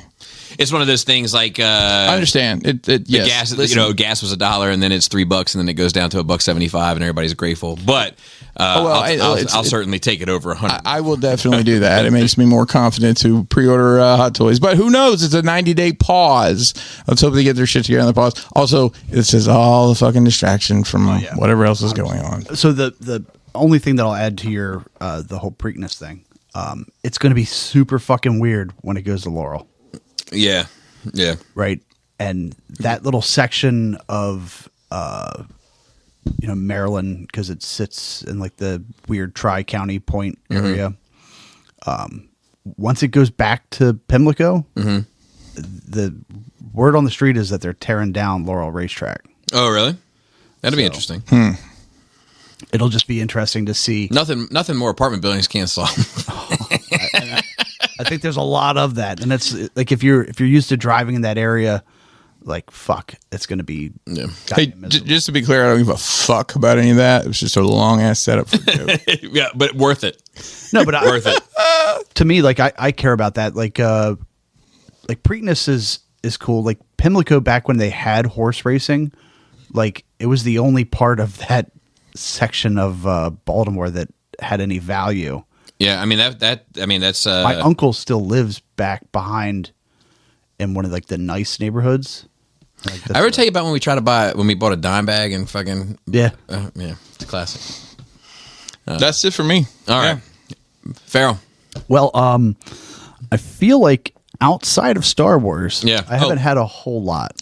It's one of those things like I understand. Yes. Gas. Listen. Gas was $1, and then it's $3, and then it goes down to $1.75, and everybody's grateful. But I'll certainly take it over 100. I will definitely do that. It makes me more confident to pre-order Hot Toys. But who knows? It's a 90-day pause. Let's hope they get their shit together on the pause. Also, this is all a fucking distraction from whatever else is going on. So the only thing that I'll add to your the whole Preakness thing, it's going to be super fucking weird when it goes to Laurel. Yeah. Right. And that little section of, Maryland, because it sits in like the weird Tri-County Point area. Once it goes back to Pimlico, the word on the street is that they're tearing down Laurel Racetrack. Oh, really? That'd be interesting. It'll just be interesting to see. Nothing more apartment buildings can't solve. I think there's a lot of that, and it's like if you're used to driving in that area, like fuck, it's going to be. Yeah. Hey, just to be clear, I don't give a fuck about any of that. It was just a long ass setup for a joke. Yeah, but worth it. No, but Worth it. To me, like I care about that. Like Preakness is cool. Like Pimlico, back when they had horse racing, like it was the only part of that section of Baltimore that had any value. Yeah, I mean that's my uncle still lives back behind in one of like the nice neighborhoods. Like, I ever tell you about when we bought a dime bag and fucking yeah, it's a classic. That's it for me. All right, Farrell. Well, I feel like outside of Star Wars, I haven't had a whole lot.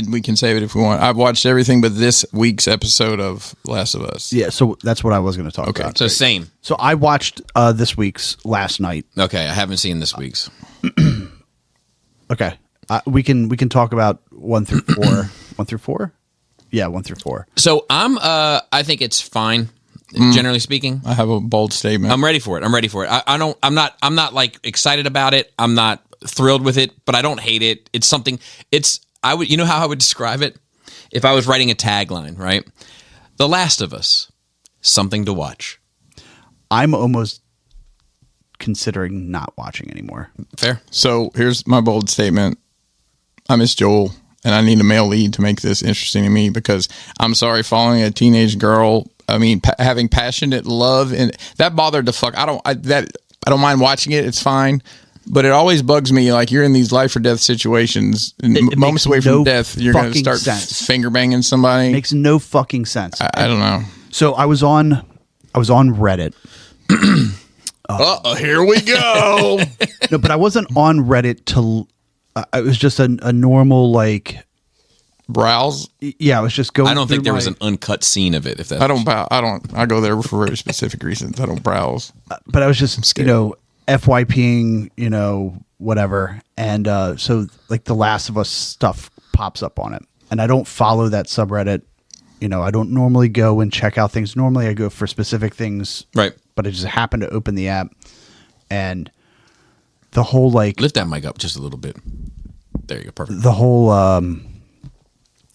We can save it if we want. I've watched everything but this week's episode of Last of Us. Yeah, so that's what I was going to talk about. So same. So I watched this week's last night. Okay, I haven't seen this week's. Okay, we can talk about 1 through 4. 1 through 4? Yeah, 1 through 4. So I think it's fine. Generally speaking, I have a bold statement. I'm ready for it. I'm not like excited about it. I'm not thrilled with it, but I don't hate it. It's something. You know how I would describe it if I was writing a tagline, right? The Last of Us, something to watch. I'm almost considering not watching anymore. Fair. So here's my bold statement. I miss Joel, and I need a male lead to make this interesting to me because I'm sorry, following a teenage girl. I mean, having passionate love, and that bothered the fuck. I don't mind watching it. It's fine. But it always bugs me, like you're in these life or death situations, and moments away from death, you're going to start finger banging somebody. It makes no fucking sense. I don't know. So I was on Reddit. Here we go. No, but I wasn't on Reddit to. It was just a normal like browse. Yeah, I was just going. I don't think there was an uncut scene of it. If that, I go there for very specific reasons. I don't browse. But I was just FYPing, whatever. And so like the Last of Us stuff pops up on it. And I don't follow that subreddit. I don't normally go and check out things. Normally I go for specific things. Right. But I just happened to open the app and the whole like... Lift that mic up just a little bit. There you go. Perfect. The whole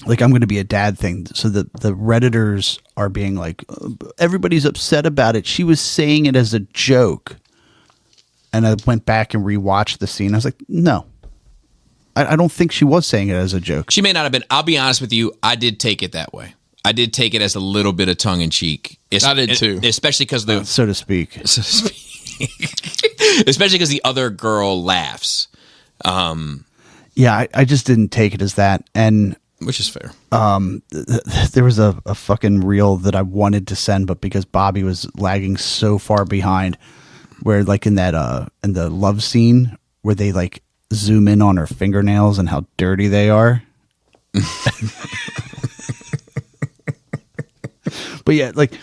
like I'm going to be a dad thing. So the Redditors are being like, everybody's upset about it. She was saying it as a joke. And I went back and rewatched the scene. I was like, no, I don't think she was saying it as a joke. She may not have been. I'll be honest with you. I did take it that way. I did take it as a little bit of tongue in cheek. I did too. Especially because So to speak. Especially because the other girl laughs. Yeah, I just didn't take it as that. And which is fair. there was a fucking reel that I wanted to send, but because Bobby was lagging so far behind, where like in that in the love scene where they like zoom in on her fingernails and how dirty they are. But yeah, like,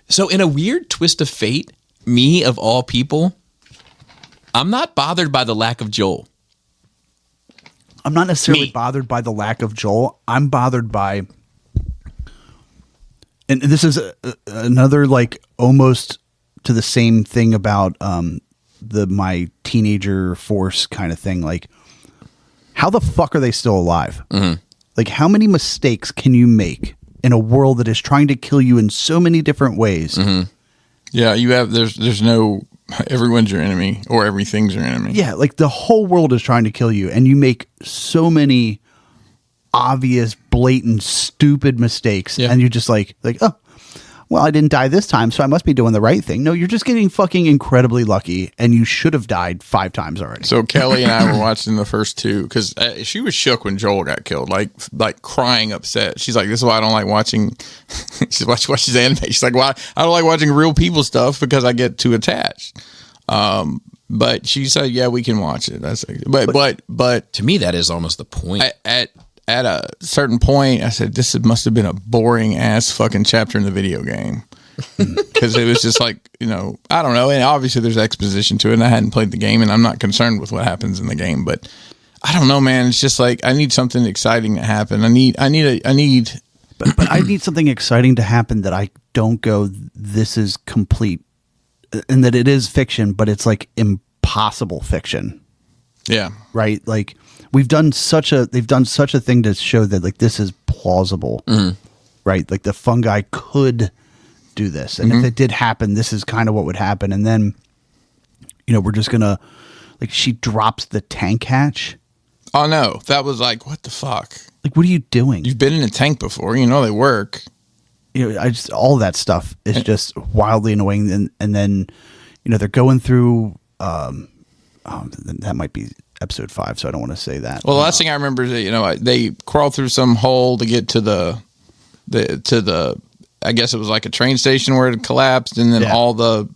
so in a weird twist of fate, me of all people, I'm not bothered by the lack of Joel. I'm not necessarily Me. bothered by the lack of Joel. I'm bothered by, and this is another like almost to the same thing about my teenager force kind of thing. Like, how the fuck are they still alive? Mm-hmm. Like, how many mistakes can you make in a world that is trying to kill you in so many different ways? Mm-hmm. Yeah, you have there's no everyone's your enemy or everything's your enemy. Yeah, like the whole world is trying to kill you, and you make so many obvious, blatant, stupid mistakes, and you're just like, oh, well, I didn't die this time, so I must be doing the right thing. No, you're just getting fucking incredibly lucky, and you should have died 5 times already. So Kelly and I were watching the first 2 because she was shook when Joel got killed, like crying upset. She's like, "This is why I don't like watching." She watches anime. She's like, "Why I don't like watching real people stuff because I get too attached." But she said, "Yeah, we can watch it." That's but to me, that is almost the point. At a certain point, I said, "This must have been a boring ass fucking chapter in the video game," because it was just like, I don't know. And obviously, there's exposition to it. And I hadn't played the game, and I'm not concerned with what happens in the game. But I don't know, man. It's just like I need something exciting to happen. I need. But I need something exciting to happen that I don't go, this is complete, and that it is fiction, but it's like impossible fiction. Yeah. Right. Like they've done such a thing to show that like this is plausible. Mm-hmm. Right. Like the fungi could do this. And if it did happen, this is kind of what would happen. And then, we're just going to, like, she drops the tank hatch. Oh no. That was like, what the fuck? Like, what are you doing? You've been in a tank before, they work. All that stuff is just wildly annoying. And then, they're going through, that might be episode 5, so I don't want to say that. Well, the last thing I remember is that, they crawl through some hole to get to the I guess it was like a train station where it collapsed, and then all the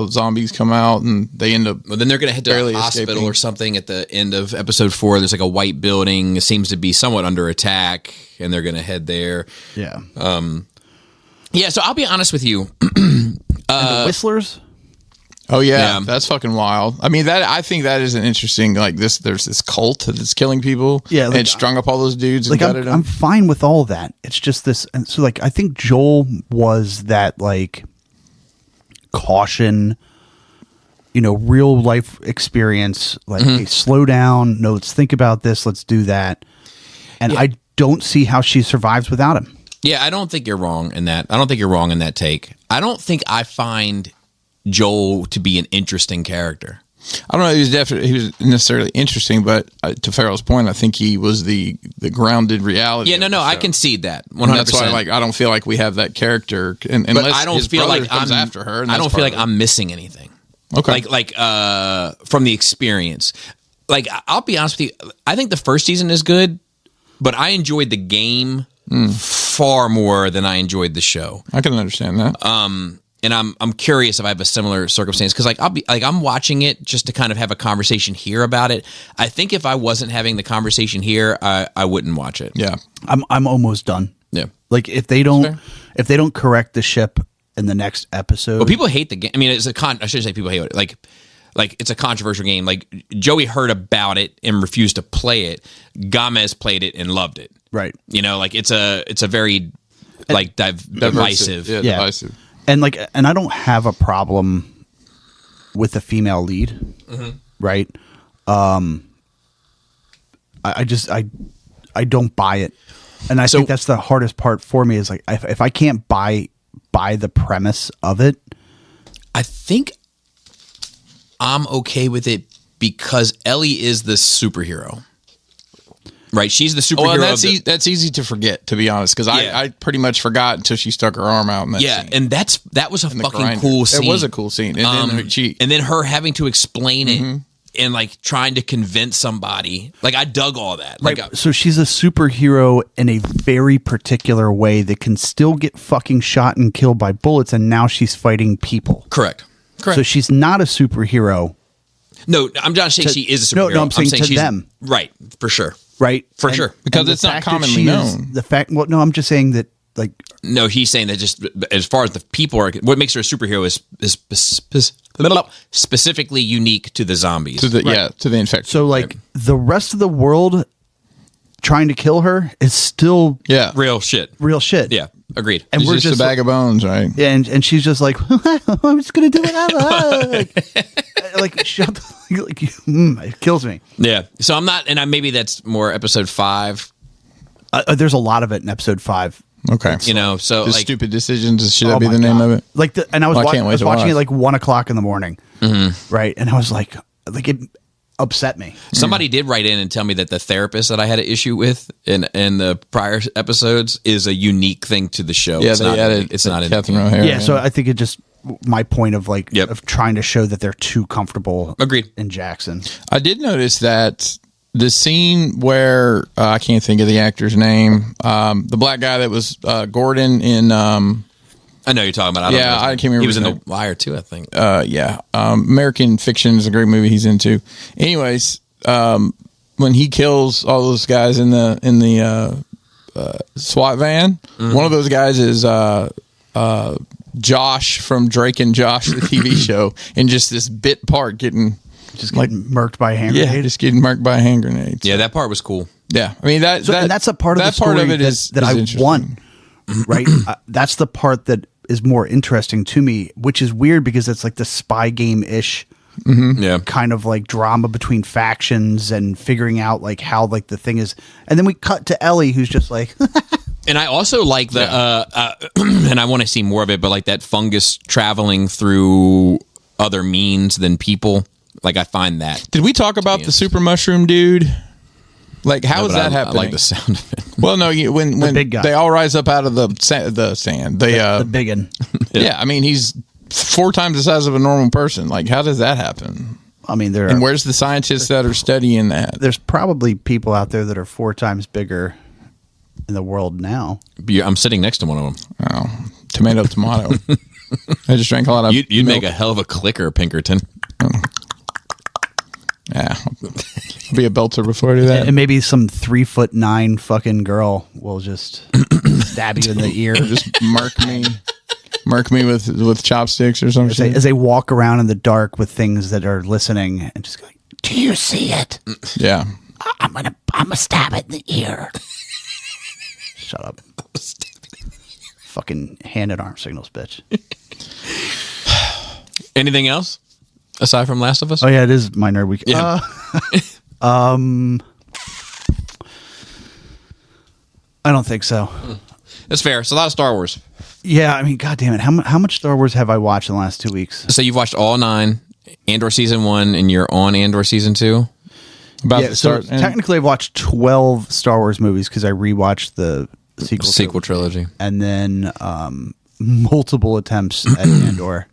zombies come out, and they end up. Well, then they're going to head to a hospital escaping. Or something at the end of episode 4. There's like a white building. It seems to be somewhat under attack, and they're going to head there. Yeah. Yeah. So I'll be honest with you. And the Whistlers. Oh yeah, that's fucking wild. I mean, I think that is an interesting, like there's this cult that's killing people. Yeah, like, and it strung up all those dudes. Like and I'm fine with all that. It's just this, and so like I think Joel was that like caution, real life experience. Like, hey, slow down. No, let's think about this. Let's do that. And I don't see how she survives without him. Yeah, I don't think you're wrong in that. I don't think you're wrong in that take. I don't think I find Joel to be an interesting character. I don't know. He was necessarily interesting, but to Farrell's point, I think he was the grounded reality. Yeah, no, I concede that 100%. And that's why, I don't feel like we have that character, unless I don't his feel brother like comes I'm after her. And I don't feel like I'm missing anything. Okay, like from the experience. Like, I'll be honest with you. I think the first season is good, but I enjoyed the game far more than I enjoyed the show. I can understand that. And I'm curious if I have a similar circumstance, because I'm watching it just to kind of have a conversation here about it. I think if I wasn't having the conversation here, I wouldn't watch it. Yeah, I'm almost done. Yeah, like if they don't correct the ship in the next episode. Well, people hate the game. I mean, I shouldn't say people hate it. Like it's a controversial game. Like Joey heard about it and refused to play it. Gamez played it and loved it. Right. It's a very divisive. Yeah, divisive. And I don't have a problem with the female lead, right? I don't buy it. And I think that's the hardest part for me is like if I can't buy the premise of it. I think I'm okay with it because Ellie is the superhero. Right, she's the superhero. Well, that's easy to forget, to be honest, because I pretty much forgot until she stuck her arm out in that scene. And that was a fucking cool scene. It was a cool scene. And then her having to explain it and like trying to convince somebody. Like I dug all that. Right. Like, So she's a superhero in a very particular way that can still get fucking shot and killed by bullets, and now she's fighting people. Correct. So she's not a superhero. No, I'm not saying she is a superhero. No, I'm saying to she's, them. Right, for sure. Right? For sure. Because the it's not fact that commonly she is- known. No, I'm just saying that, like, No, he's saying that just as far as the people are, what makes her a superhero is specifically unique to the zombies. To the infection. so, like, the rest of the world trying to kill her is still Real shit. real shit. Yeah, agreed. And It's we're just a bag of bones, right? and she's just like, I'm just gonna do it. like shut the, like it kills me. Yeah. So I'm not, and maybe that's more episode 5. There's a lot of it in episode 5. Okay. You know, so Just like, stupid decisions. Should that Oh be my the name God. of it? Like and I was, Well, I can't wait to watching watch. it like 1 o'clock in the morning, right? And I was like it upset me. somebody did write in and tell me that the therapist that I had an issue with in the prior episodes is a unique thing to the show. Yeah, it's they not. added It's not in Catherine the O'Hara. Yeah, so I think it just my point of like Yep. of trying to show that they're too comfortable. Agreed. In Jackson. I did notice that the scene where I can't think of the actor's name, the black guy that was Gordon in, I know you're talking about. I don't know his I name. can't remember He was his in name. The Wire too, I think. American Fiction is a great movie he's into. Anyways, when he kills all those guys in the SWAT van, one of those guys is Josh from Drake and Josh, the TV show, in just this bit part getting Just getting murked by a hand grenade. just getting marked by a hand grenade. Yeah, that part was cool. Yeah, I mean and that's a part of the story that I interesting. want. Right? That's the part that is more interesting to me, which is weird because it's like the spy game-ish Yeah. kind of like drama between factions and figuring out like how like the thing is. And then we cut to Ellie, who's just like, And I also like the, and I want to see more of it, but like that fungus traveling through other means than people. Like I find that. Did we talk about the super mushroom dude? Like, how is that happening? I like the sound of it. Well, no, when big guy. they all rise up out of the sand, the biggin. yeah, I mean, he's 4 times the size of a normal person. Like, how does that happen? I mean, And where's the scientists that are studying that? there's probably people out there that are 4 times bigger in the world now. I'm sitting next to one of them. Oh, tomato. I just drank a lot of. You'd milk. make a hell of a clicker, Pinkerton. Yeah, I'll be a belter before I do that. And maybe some 3'9" fucking girl will just stab you in the ear. Just mark me with chopsticks or something. As they walk around in the dark with things that are listening and just go like, do you see it? Yeah. I'm gonna stab it in the ear. Shut up. Fucking hand and arm signals, bitch. Anything else aside from Last of Us? Oh yeah, it is my nerd week. Yeah. I don't think so. That's fair. It's a lot of Star Wars. Yeah, I mean, god damn it. How much Star Wars have I watched in the last 2 weeks? So you've watched all 9, Andor season 1, and you're on Andor season 2. About Yeah, to so start. technically I've watched 12 Star Wars movies because I rewatched the sequel trilogy. and then multiple attempts at Andor.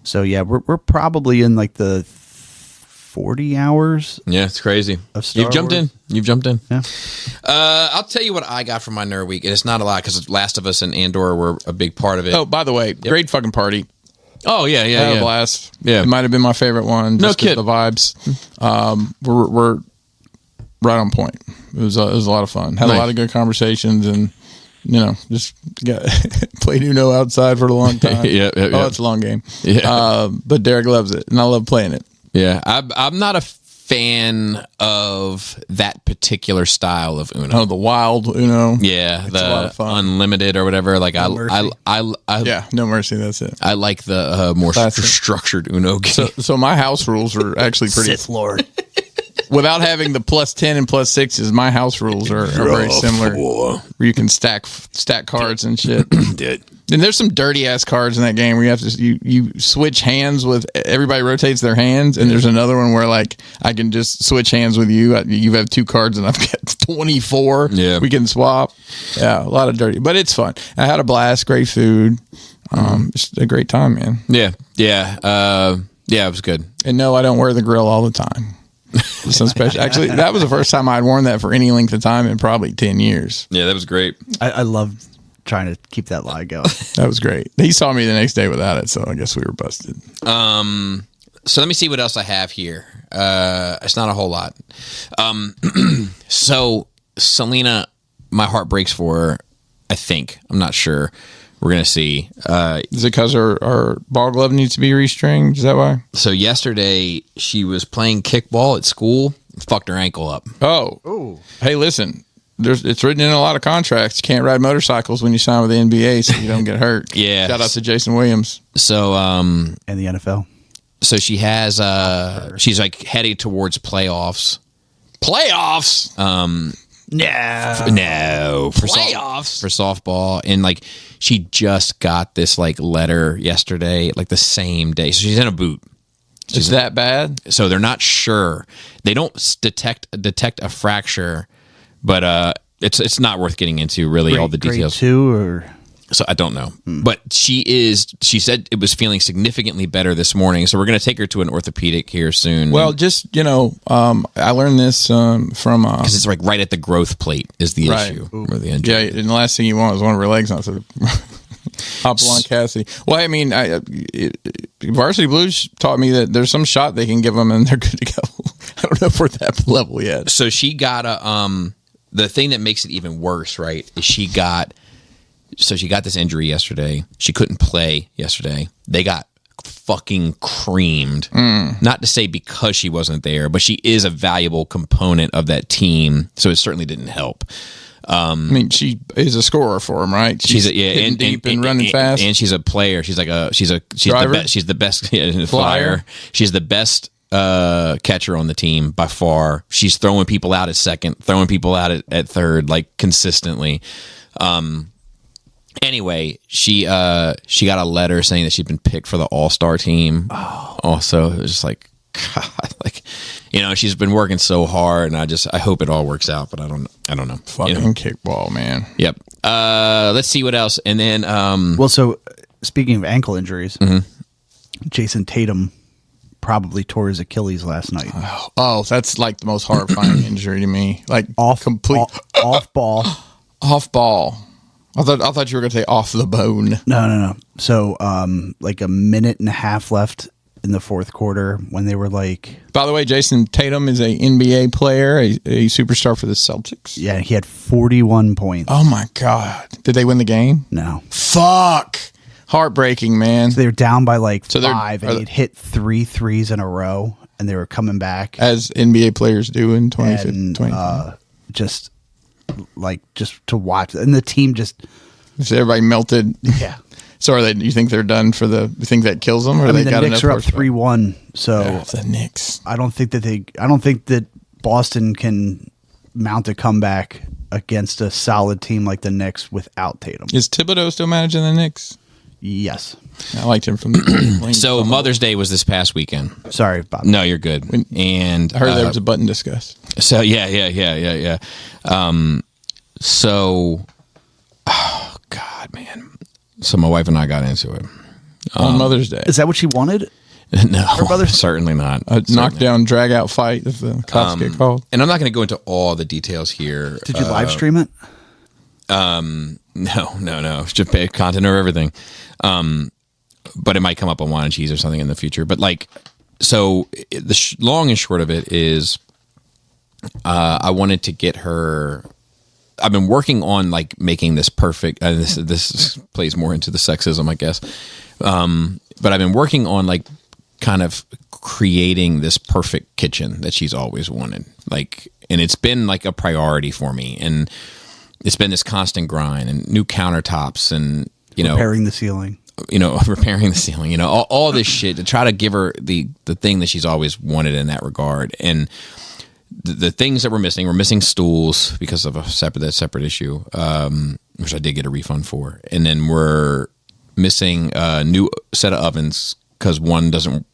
So yeah, we're probably in like the 40 hours. Yeah, it's crazy. Of Star You've jumped Wars? in. You've jumped in. Yeah. I'll tell you what I got from my nerd week. And it's not a lot because Last of Us and Andor were a big part of it. Oh, by the way, great fucking party. Oh yeah, I had a yeah. blast. Yeah. It might have been my favorite one. No Just 'cause kid. The vibes were right on point. It was a lot of fun. Had Nice. a lot of good conversations and just got played Uno outside for a long time. Yeah. Oh, it's a long game. Yeah. But Derek loves it, and I love playing it. Yeah, I'm not a fan of that particular style of Uno. Oh, the wild Uno. Yeah, a lot of the fun. unlimited or whatever. Like Mercy. Yeah, no mercy. That's it. I like the more Classic. structured Uno game. So my house rules are actually pretty. Sith Lord. without having the +10 and +6s, my house rules are very similar. Where you can stack cards and shit. And there's some dirty ass cards in that game where you have to you switch hands with everybody rotates their hands, and there's another one where like I can just switch hands with you. You have 2 cards and I've got 24. Yeah, we can swap. Yeah, a lot of dirty, but it's fun. I had a blast. Great food. Just a great time, man. Yeah, it was good. And no, I don't wear the grill all the time. So special. Actually, that was the first time I'd worn that for any length of time in probably 10 years. Yeah, that was great. I loved trying to keep that lie going. That was great. He saw me the next day without it, so I guess we were busted. So let me see what else I have here. It's not a whole lot. So Selena, my heart breaks for her, I think. I'm not sure. We're going to see. Is it because her ball glove needs to be restringed? Is that why? So yesterday, she was playing kickball at school, fucked her ankle up. Oh. Ooh. Hey, listen. It's written in a lot of contracts. You can't ride motorcycles when you sign with the NBA, so you don't get hurt. Yeah. Shout out to Jason Williams. So, and the NFL. So she has, she's like heading towards playoffs. Playoffs? No. For playoffs? For softball. And like, she just got this like letter yesterday, like the same day. So she's in a boot. Is that bad? So they're not sure. They don't detect a fracture, but it's not worth getting into really all the details. Grade 2 or so I don't know. But she said it was feeling significantly better this morning. So we're going to take her to an orthopedic here soon. Well, just, I learned this from because it's like right at the growth plate is the issue or the injury. Yeah, and the last thing you want is one of her legs not to hop along Cassie. Well, I mean, Varsity Blues taught me that there's some shot they can give them and they're good to go. I don't know if we're at that level yet. So she got the thing that makes it even worse, right, is she got this injury yesterday. She couldn't play yesterday. They got fucking creamed. Not to say because she wasn't there, but she is a valuable component of that team, so it certainly didn't help. I mean, she is a scorer for him, right? She's and deep and running fast, and she's a player. She's like she's the best. She's the best flyer. She's the best catcher on the team by far. She's throwing people out at second, throwing people out at third, like consistently. Anyway, she got a letter saying that she'd been picked for the All-Star team. Oh. Also, it was just like, God, like, she's been working so hard, and I hope it all works out, but I don't know. Fucking kickball, man. Yep. Let's see what else, and then well, so speaking of ankle injuries, Jason Tatum probably tore his Achilles last night. Oh, that's like the most horrifying injury to me. Like off ball. Off ball. I thought you were going to say off the bone. No. So, like a minute and a half left in the fourth quarter when they were like... By the way, Jason Tatum is a NBA player, a superstar for the Celtics. Yeah, he had 41 points. Oh, my God. Did they win the game? No. Fuck. Heartbreaking, man. So they were down by like so 5, and he'd hit 3 threes in a row, and they were coming back. As NBA players do in 2015. Just to watch, and the team just everybody melted. Yeah. So are they? You think they're done for the? You think that kills them? Or the Knicks are up 3-1. So the Knicks. I don't think that Boston can mount a comeback against a solid team like the Knicks without Tatum. Is Thibodeau still managing the Knicks? Yes. I liked him from the So Mother's Day was this past weekend. Sorry, Bob. No, you're good. And I heard there was a button discussed. So yeah. So, oh God, man. So my wife and I got into it on Mother's Day. Is that what she wanted? No, certainly not. A knockdown, drag out fight if the cops get called. And I'm not going to go into all the details here. Did you live stream it? No. It's just paid content or everything. But it might come up on Wine and Cheese or something in the future. But like, so the long and short of it is, I wanted to get her. I've been working on like making this perfect. This plays more into the sexism, I guess. But I've been working on like kind of creating this perfect kitchen that she's always wanted. Like, and it's been like a priority for me, and it's been this constant grind and new countertops and repairing the ceiling. Repairing the ceiling. All this shit to try to give her the thing that she's always wanted in that regard. And the things that we're missing stools because of a separate issue, which I did get a refund for. And then we're missing a new set of ovens because one doesn't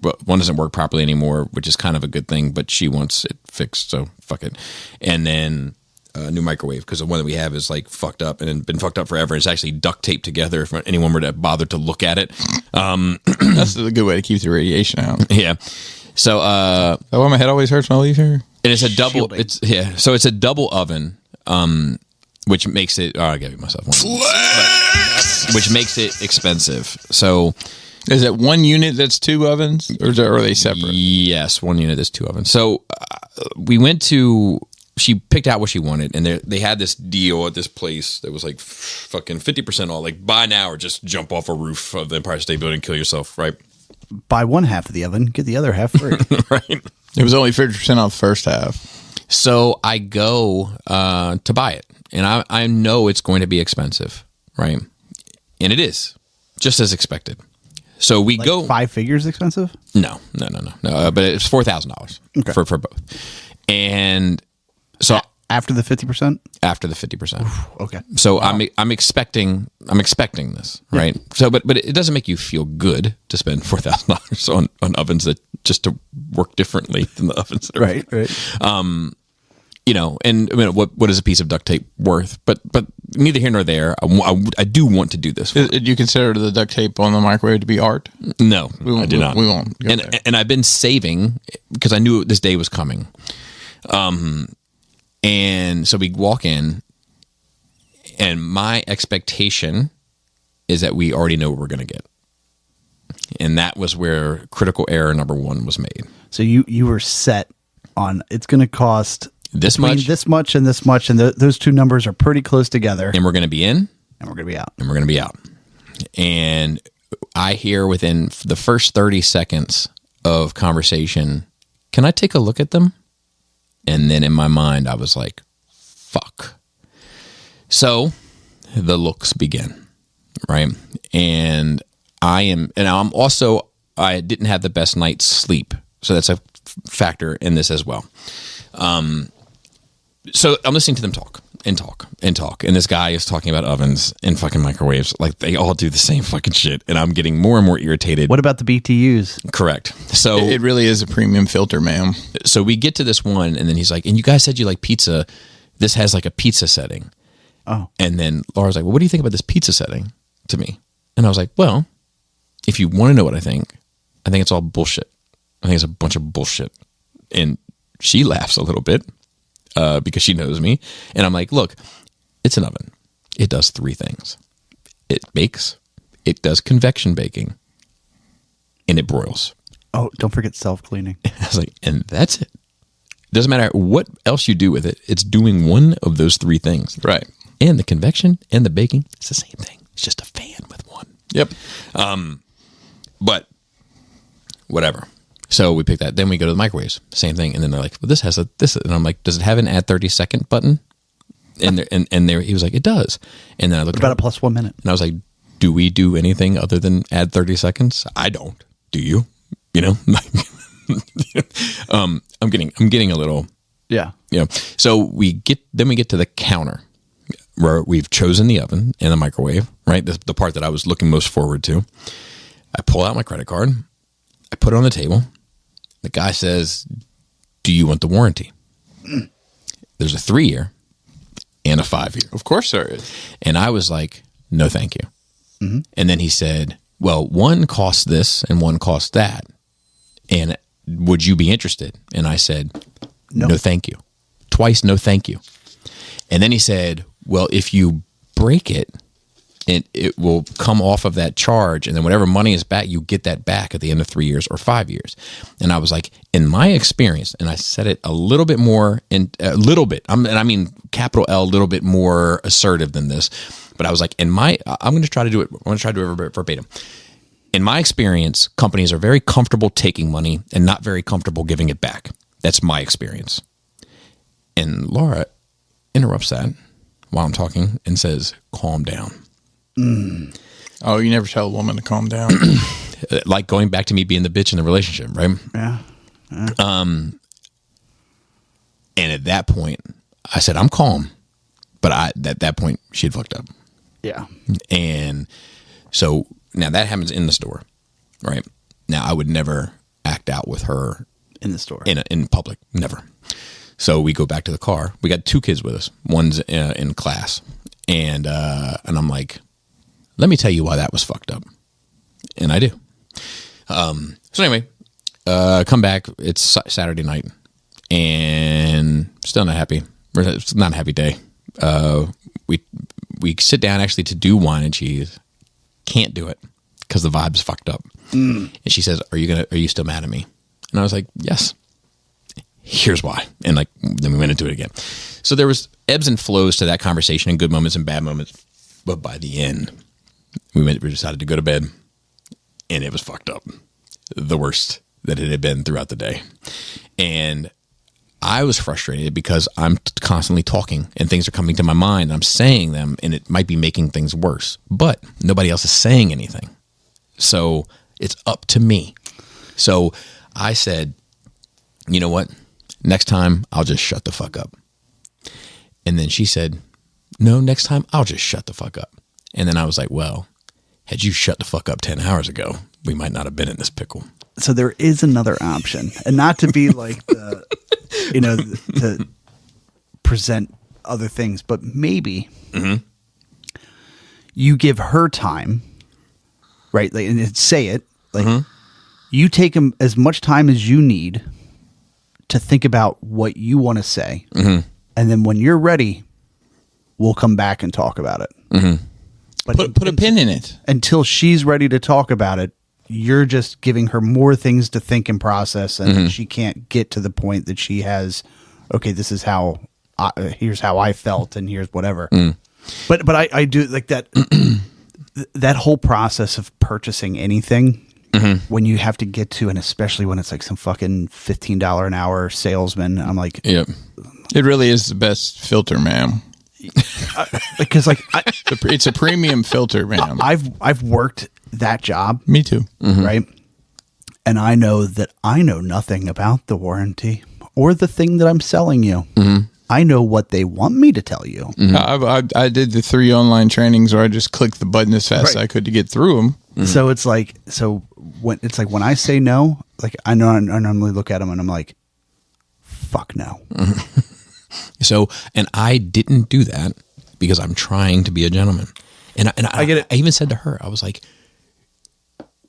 work properly anymore, which is kind of a good thing, but she wants it fixed, so fuck it. And then a new microwave because the one that we have is like fucked up and been fucked up forever. It's actually duct taped together if anyone were to bother to look at it. That's a good way to keep the radiation out. Yeah. So Is that why my head always hurts when I leave here? and it's a double. Shielding. So it's a double oven, which makes it. Oh, I gave myself one. Which makes it expensive. So Is it one unit that's two ovens, or are they separate? yes, one unit is two ovens. So we went to. She picked out what she wanted, and they had this deal at this place that was like fucking 50% off. Like buy now or just jump off a roof of the Empire State Building and kill yourself, right? Buy one half of the oven, get the other half free. Right. It was only 50% off the first half. So I go to buy it, and I know it's going to be expensive, right? And it is, just as expected. So we Like go 5 figures expensive? No, but it's $4,000 Okay. for both, and so After the 50%? after the 50%. Okay. So I'm expecting this, right? So but it doesn't make you feel good to spend $4,000 on ovens that just to work differently than the ovens that are Right. you know, and I mean, what is a piece of duct tape worth? But neither here nor there. I do want to do this. Do you consider the duct tape on the microwave to be art? No, I do we- not. we won't go there. And I've been saving because I knew this day was coming. And so we walk in, and my expectation is that we already know what we're going to get. And that was where critical error number 1 was made. So you were set on it's going to cost This between much, this much, and this much, and those two numbers are pretty close together, and we're going to be in, and we're going to be out. and we're going to be out. And I hear within the first 30 seconds of conversation, can I take a look at them? And then in my mind, I was like, fuck. So the looks begin, right? And I didn't have the best night's sleep. So that's a factor in this as well. So I'm listening to them talk. And this guy is talking about ovens and fucking microwaves. Like they all do the same fucking shit. And I'm getting more and more irritated. What about the BTUs? Correct. So It really is a premium filter, ma'am. so we get to this one, and then he's like, and you guys said you like pizza. This has like a pizza setting. Oh. And then Laura's like, well, what do you think about this pizza setting to me? And I was like, well, if you want to know what I think it's all bullshit. I think it's a bunch of bullshit. And she laughs a little bit because she knows me. And I'm like, look, it's an oven. It does 3 things. It bakes, it does convection baking, and it broils. Oh, don't forget self-cleaning. I was like, and that's it. Doesn't matter what else you do with it. It's doing one of those 3 things. Right. And the convection and the baking, it's the same thing. It's just a fan with one. Yep. But whatever. So we pick that. Then we go to the microwaves. Same thing. And then they're like, well, this has this. And I'm like, does it have an add 30-second button? And he was like, it does. And then I looked What about at a plus 1 minute? and I was like, do we do anything other than add 30 seconds? I don't. Do you? You know? I'm getting a little, Yeah. you know. So we get to the counter where we've chosen the oven and the microwave, right? The part that I was looking most forward to. I pull out my credit card. I put it on the table. The guy says, do you want the warranty? There's a 3-year and a 5-year. Of course there is. And I was like, no, thank you. And then he said, well, one costs this and one costs that. And would you be interested? And I said, no, thank you. Twice, no, thank you. And then he said, well, if you break it, it will come off of that charge. And then whatever money is back, you get that back at the end of 3 years or 5 years. And I was like, in my experience, and I said it a little bit more, I mean, capital L, a little bit more assertive than this. But I was like, I'm going to try to do it. I'm going to try to do it verbatim. In my experience, companies are very comfortable taking money and not very comfortable giving it back. That's my experience. And Laura interrupts that while I'm talking and says, calm down. Oh, you never tell a woman to calm down. Like going back to me being the bitch in the relationship, right? Yeah. And at that point, I said, I'm calm. But at that point, she had fucked up. Yeah. And so now that happens in the store, right? Now, I would never act out with her In the store. in public, never. So we go back to the car. We got 2 kids with us. One's in class. And I'm like, let me tell you why that was fucked up. And I do. So anyway, come back. It's Saturday night. And still not happy. It's not a happy day. We sit down actually to do wine and cheese. Can't do it because the vibe's fucked up. And she says, "Are you still mad at me?" And I was like, "Yes." Here's why. And like then we went into it again. So there was ebbs and flows to that conversation, and good moments and bad moments. But by the end, we decided to go to bed, and it was fucked up. The worst that it had been throughout the day. And I was frustrated because I'm constantly talking and things are coming to my mind. I'm saying them and it might be making things worse, but nobody else is saying anything. So it's up to me. So I said, you know what? Next time I'll just shut the fuck up. And then she said, no, next time I'll just shut the fuck up. And then I was like, well, had you shut the fuck up 10 hours ago, we might not have been in this pickle. So there is another option, and not to be like the, to present other things, but maybe you give her time, right? Like, and say it like you take as much time as you need to think about what you want to say, and then when you're ready, we'll come back and talk about it. But Put a pin in it until she's ready to talk about it. You're just giving her more things to think and process, and she can't get to the point that she has, okay, this is how, here's how I felt, and here's whatever. But I do like that, that whole process of purchasing anything, when you have to get to, and especially when it's like some fucking $15 an hour salesman, I'm like, Yep. It really is the best filter, ma'am. because like It's a premium filter, ma'am. I've worked that job. Me too. Right. And I know that I know nothing about the warranty or the thing that I'm selling you. I know what they want me to tell you. I did the 3 online trainings where I just clicked the button as fast as I could to get through them. So it's like, when I say no, like I normally look at them and I'm like, fuck no. So, and I didn't do that because I'm trying to be a gentleman. And I get it. I even said to her, I was like,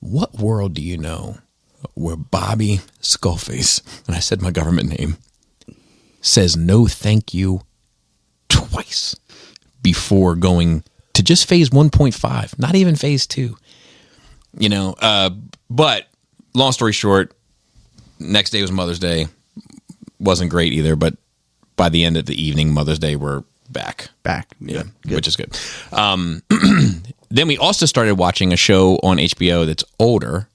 what world do you know where Bobby Skullface, and I said my government name, says no thank you twice before going to just phase 1.5, not even phase 2, but long story short, next day was Mother's Day. Wasn't great either, but by the end of the evening, Mother's Day, we're back. Yeah, Good. which is good. Then we also started watching a show on HBO that's older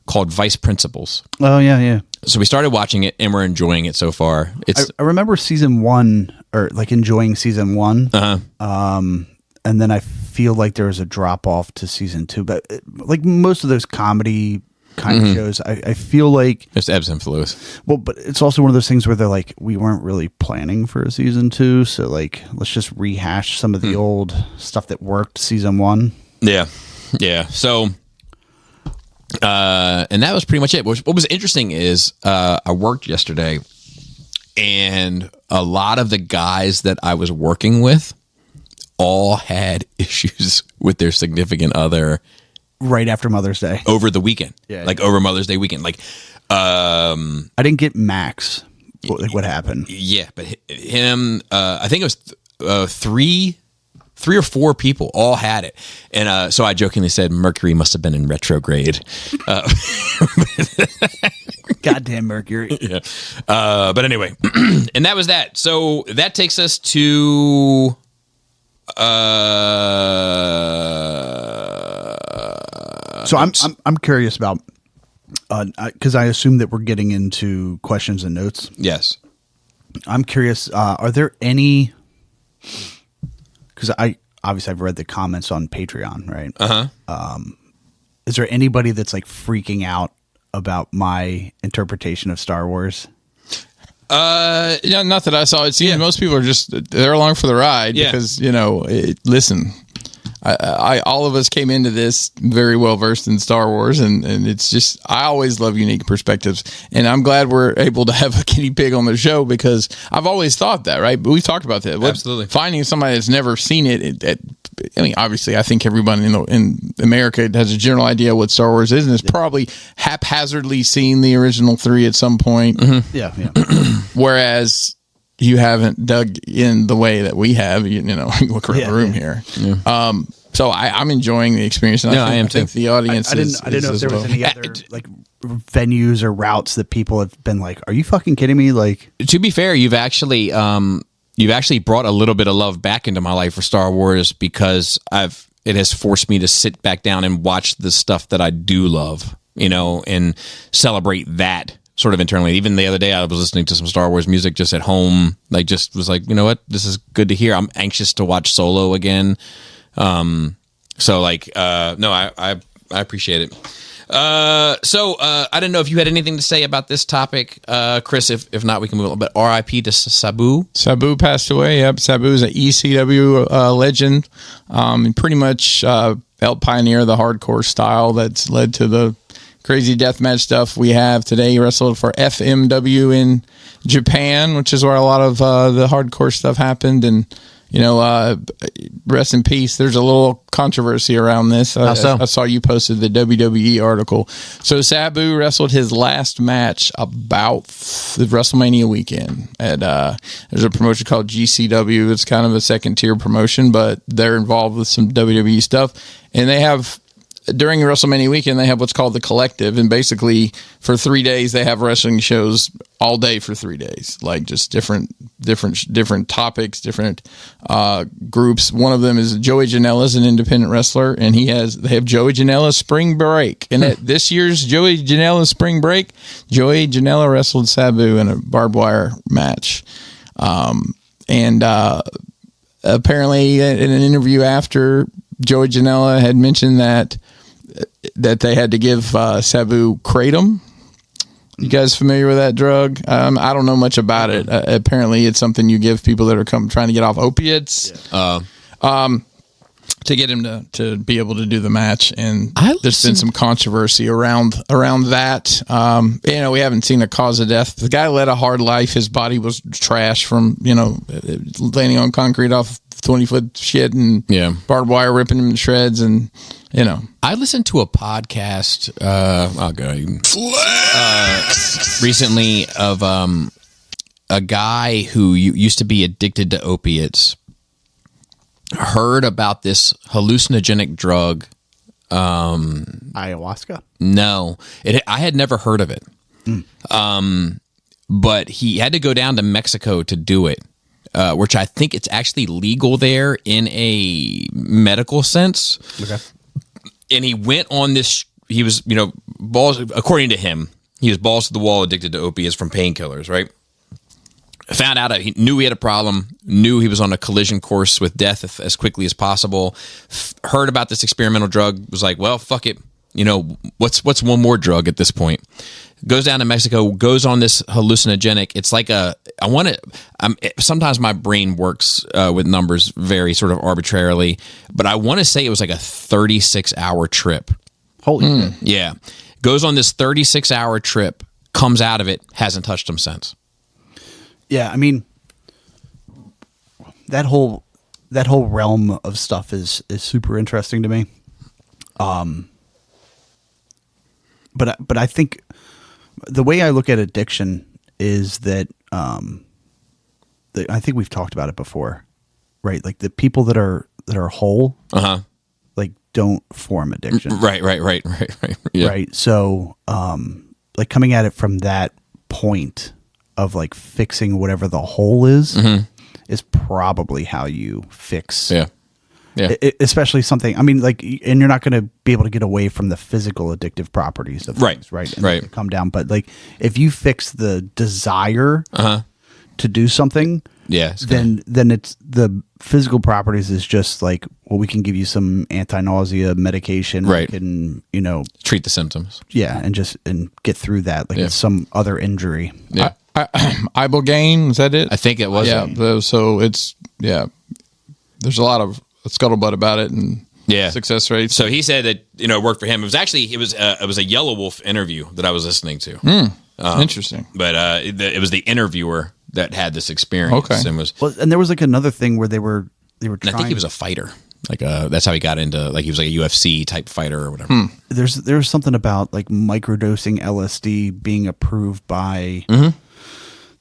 called Vice Principals. Oh yeah. So we started watching it and we're enjoying it so far. I remember season 1, or like enjoying season 1. And then I feel like there was a drop off to season 2, but like most of those comedy kind of shows, I feel like there's ebbs and flows. Well, but it's also one of those things where they're like, we weren't really planning for a season 2, so like let's just rehash some of the old stuff that worked season 1. Yeah. So, and that was pretty much it. What was interesting is I worked yesterday, and a lot of the guys that I was working with all had issues with their significant other Right after Mother's Day. over the weekend. Yeah. Like over Mother's Day weekend. Like, I didn't get Max. What happened? yeah, but him, I think it was 3 or 4 people all had it. And so I jokingly said Mercury must have been in retrograde. Goddamn Mercury. Yeah. But anyway, and that was that. So that takes us to So I'm curious about, because I assume that we're getting into questions and notes. yes. I'm curious, are there any, because I've read the comments on Patreon, right? Is there anybody that's like freaking out about my interpretation of Star Wars? Yeah, not that I saw. It seems most people are they're along for the ride because listen. All of us came into this very well versed in Star Wars, and it's just I always love unique perspectives, and I'm glad we're able to have a guinea pig on the show because I've always thought that, right? But we've talked about that. Absolutely, finding somebody that's never seen it. I mean, obviously, I think everyone in America has a general idea what Star Wars is, and has probably haphazardly seen the original 3 at some point. Mm-hmm. Yeah. Whereas you haven't dug in the way that we have. Look around the room here. Yeah. So I'm enjoying the experience. And I think the audience. I didn't know if there was any other like venues or routes that people have been like, "Are you fucking kidding me?" Like, to be fair, you've actually brought a little bit of love back into my life for Star Wars because it has forced me to sit back down and watch the stuff that I do love, and celebrate that sort of internally. Even the other day, I was listening to some Star Wars music just at home. Like, just was like, you know what, this is good to hear. I'm anxious to watch Solo again. So I appreciate it. So I don't know if you had anything to say about this topic, Chris. If not, we can move on. But R.I.P. to Sabu. Sabu passed away. Yep, Sabu is an ECW legend. He pretty much helped pioneer the hardcore style that's led to the crazy deathmatch stuff we have today. He wrestled for FMW in Japan, which is where a lot of the hardcore stuff happened. And rest in peace. There's a little controversy around this. How so? I saw you posted the WWE article. So Sabu wrestled his last match about the WrestleMania weekend at there's a promotion called GCW. It's kind of a second tier promotion, but they're involved with some WWE stuff, and they have. During WrestleMania weekend, they have what's called the Collective, and basically for 3 days they have wrestling shows all day for 3 days, like just different topics, different groups. One of them is Joey Janela is an independent wrestler, and they have Joey Janela Spring Break, and at this year's Joey Janela Spring Break, Joey Janela wrestled Sabu in a barbed wire match, and apparently in an interview after, Joey Janela had mentioned that they had to give Sabu kratom. You guys familiar with that drug? I don't know much about it. Apparently, it's something you give people that are trying to get off opiates. To get him to be able to do the match, and there's been some controversy around that. We haven't seen a cause of death. The guy led a hard life. His body was trash from landing on concrete off 20-foot shit and barbed wire ripping him to shreds, and I listened to a podcast. I'll go recently of a guy who used to be addicted to opiates. Heard about this hallucinogenic drug. Ayahuasca? No, I had never heard of it. But he had to go down to Mexico to do it, which I think it's actually legal there in a medical sense. Okay. And he went on this. He was, balls. According to him, he was balls to the wall, addicted to opiates from painkillers. Right. Found out he knew he had a problem, knew he was on a collision course with death as quickly as possible, heard about this experimental drug, was like, well, fuck it. What's one more drug at this point? Goes down to Mexico, goes on this hallucinogenic. It's like sometimes my brain works with numbers very sort of arbitrarily, but I want to say it was like a 36-hour trip. Holy shit. Yeah. Goes on this 36-hour trip, comes out of it, hasn't touched him since. Yeah, I mean, that whole realm of stuff is super interesting to me. But I think the way I look at addiction is that I think we've talked about it before, right? Like the people that are whole, like don't form addiction, right, yeah. Right. So, like coming at it from that point of like fixing whatever the hole is probably how you fix. Yeah. Especially something. I mean, like, and you're not going to be able to get away from the physical addictive properties of things, right? And right. Come down, but like, if you fix the desire to do something, then it's the physical properties is just like, well, we can give you some anti-nausea medication, right? And treat the symptoms, and get through that, like it's some other injury. Yeah. Ibogaine, is that it? I think it was. Yeah. So it's there's a lot of scuttlebutt about it and success rates. So he said that it worked for him. It was a Yellow Wolf interview that I was listening to. Interesting. But it was the interviewer that had this experience. Okay. And there was like another thing where they were trying. I think he was a fighter. That's how he got into, he was like a UFC type fighter or whatever. There's something about like microdosing LSD being approved by.